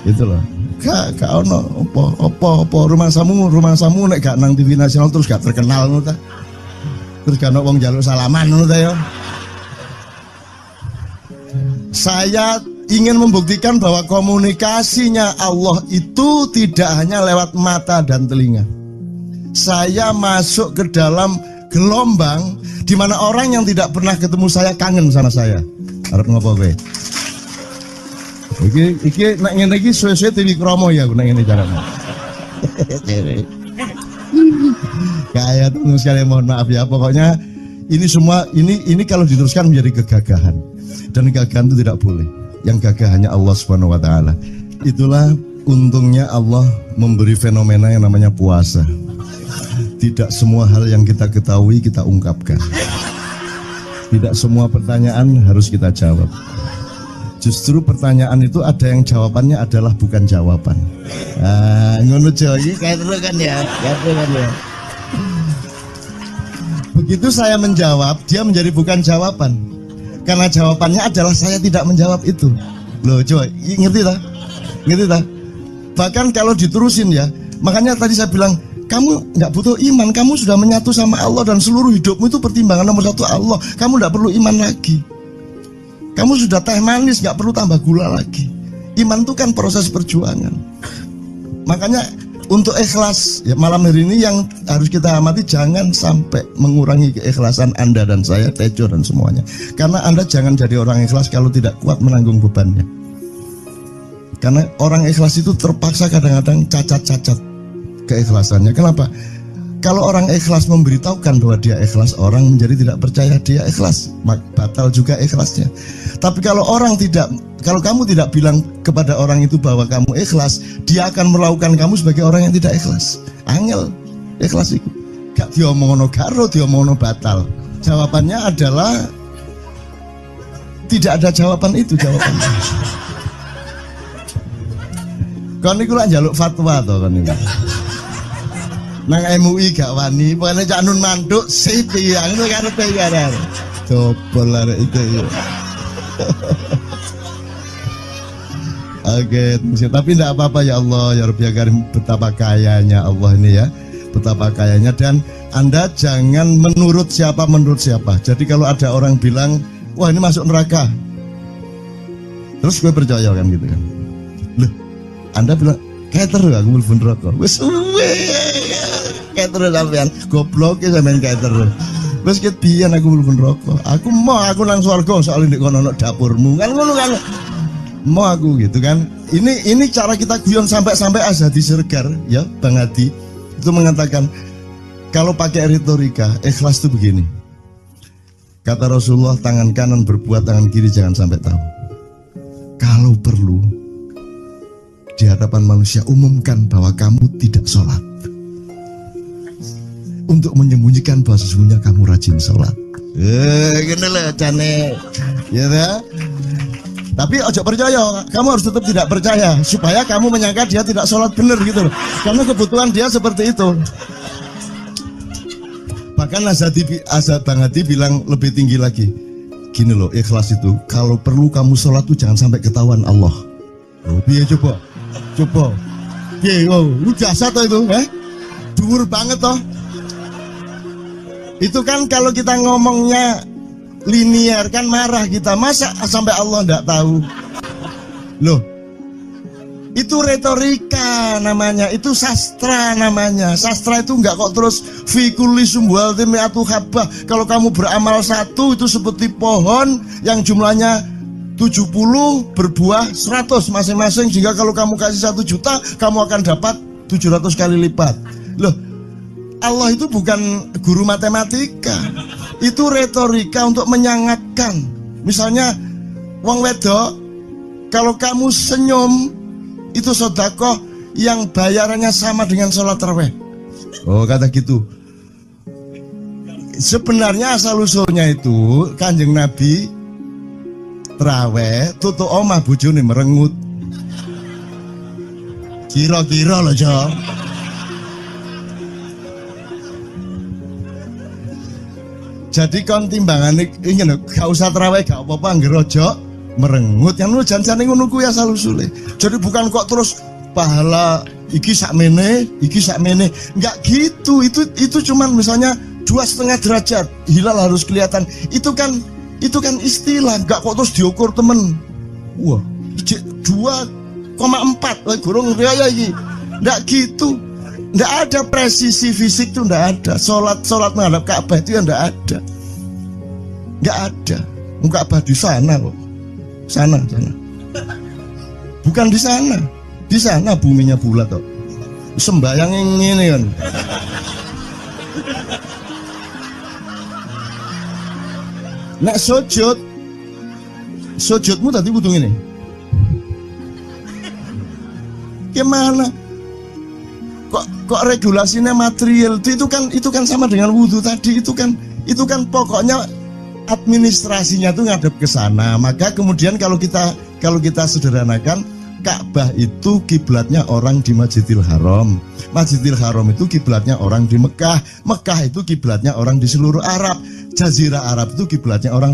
C: Itu loh. Gak ono opo rumah samu nek gak nang TV nasional terus gak terkenal ngono ta. Terus kan wong njaluk salaman ngono ta ya. Saya ingin membuktikan bahwa komunikasinya Allah itu tidak hanya lewat mata dan telinga. Saya masuk ke dalam gelombang di mana orang yang tidak pernah ketemu saya kangen sama saya. Arep ngopo kowe? Iki nek ngene iki suwe-suwe TV kromo ya aku nek ngene carane. Kayak tuh sekali mohon maaf ya, pokoknya ini semua ini kalau diteruskan menjadi kegagahan, dan kegagahan itu tidak boleh. Yang gagah hanya Allah Subhanahu wa taala. Itulah untungnya Allah memberi fenomena yang namanya puasa. Tidak semua hal yang kita ketahui kita ungkapkan. Tidak semua pertanyaan harus kita jawab. Justru pertanyaan itu ada yang jawabannya adalah bukan jawaban. Ngono iki kayak terus kan ya. Begitu saya menjawab, dia menjadi bukan jawaban. Karena jawabannya adalah saya tidak menjawab itu. Loh coba, ngerti tak? Ngerti tak? Bahkan kalau diterusin ya, makanya tadi saya bilang, kamu nggak butuh iman, kamu sudah menyatu sama Allah dan seluruh hidupmu itu pertimbangan nomor satu Allah. Kamu nggak perlu iman lagi. Kamu sudah teh manis, nggak perlu tambah gula lagi. Iman itu kan proses perjuangan. Makanya untuk ikhlas ya, malam hari ini yang harus kita amati, jangan sampai mengurangi keikhlasan Anda dan saya, Tejo dan semuanya. Karena Anda jangan jadi orang ikhlas kalau tidak kuat menanggung bebannya. Karena orang ikhlas itu terpaksa kadang-kadang cacat-cacat keikhlasannya. Kenapa? Kalau orang ikhlas memberitahukan bahwa dia ikhlas, orang menjadi tidak percaya dia ikhlas, batal juga ikhlasnya. Tapi kalau kamu tidak bilang kepada orang itu bahwa kamu ikhlas, dia akan melakukan kamu sebagai orang yang tidak ikhlas. Angel ikhlas itu. Gak diomongno karo, diomongno batal. Jawabannya adalah tidak ada jawaban itu jawabannya. Kon niku lak njaluk fatwa to kon niku. Nang MUI gak wani, pokoknya Cak Nun mantuk sip ya, ngono karepe ya. Coba arek itu ya. Oke, tapi tidak apa-apa ya Allah, ya Rabbi Karim, betapa kayanya Allah ini ya, betapa kayanya. Dan Anda jangan menurut siapa. Jadi kalau ada orang bilang, wah ini masuk neraka, terus gue percaya kan gitu kan. Loh, Anda bilang, kayak terus aku mlebu neraka. Wis kayak terus sampean, goblok ya sampean kayak terus. Wis ket biyen aku mlebu neraka. Aku nang swarga soal ndek kono dapurmu. Kan ngono kan. Mau aku gitu kan. Ini cara kita guyon sampai Azhadi Sergar ya, Bang Hadi itu mengatakan kalau pakai retorika ikhlas itu begini. Kata Rasulullah, tangan kanan berbuat, tangan kiri jangan sampai tahu. Kalau perlu di hadapan manusia umumkan bahwa kamu tidak sholat, untuk menyembunyikan bahwa sesungguhnya kamu rajin sholat. Gini lah cane, ya dah. Tapi ojo percaya, kamu harus tetap tidak percaya supaya kamu menyangka dia tidak sholat benar gitu loh. Karena kebutuhan dia seperti itu. Bahkan Bang Hadi bilang lebih tinggi lagi. Gini loh, ikhlas itu kalau perlu kamu sholat tuh jangan sampai ketahuan Allah. Oh, biar coba. Biar, lu jasa toh itu, dhuwur banget toh. Itu kan kalau kita ngomongnya linear kan marah kita, masa sampai Allah enggak tahu. Loh, itu retorika namanya, itu sastra namanya. Sastra itu enggak kok terus fikuli sumbual timiatu habah. Kalau kamu beramal satu itu seperti pohon yang jumlahnya 70 berbuah 100 masing-masing, sehingga kalau kamu kasih 1 juta kamu akan dapat 700 kali lipat. Loh, Allah itu bukan guru matematika. Itu retorika untuk menyangatkan. Misalnya wong wedok, kalau kamu senyum itu sedekah yang bayarannya sama dengan sholat tarawih. Oh, kata gitu. Sebenarnya asal usulnya itu Kanjeng Nabi tarawih tutuk omah bojone merengut. Kira-kira loh, Jo. Jadi kon timbangan ingin gak usah terawih gak apa-apa ngerojo merengut yang lu jangan ngono kuwi asal usule. Jadi bukan kok terus pahala iki sakmene enggak gitu. Itu cuman misalnya 2,5 derajat hilal harus kelihatan. Itu kan istilah, nggak kok terus diukur temen. Wah, 2,4 gorong raya iki. Nggak gitu. Nggak ada presisi fisik tuh, nggak ada. Sholat menghadap Ka'bah itu ya nggak ada. Nggak ada. Ka'bah di sana kok. Sana. Bukan di sana. Di sana buminya bulat kok. Sembayang ini kan. Nek sujudmu tadi kudu ngene. Gimana? Kok regulasinya material itu kan sama dengan wudhu tadi, itu kan pokoknya administrasinya tuh ngadep ke sana. Maka kemudian kalau kita sederhanakan, Ka'bah itu kiblatnya orang di Masjidil Haram. Masjidil Haram itu kiblatnya orang di Mekah. Mekah itu kiblatnya orang di seluruh Arab. Jazirah Arab itu kiblatnya orang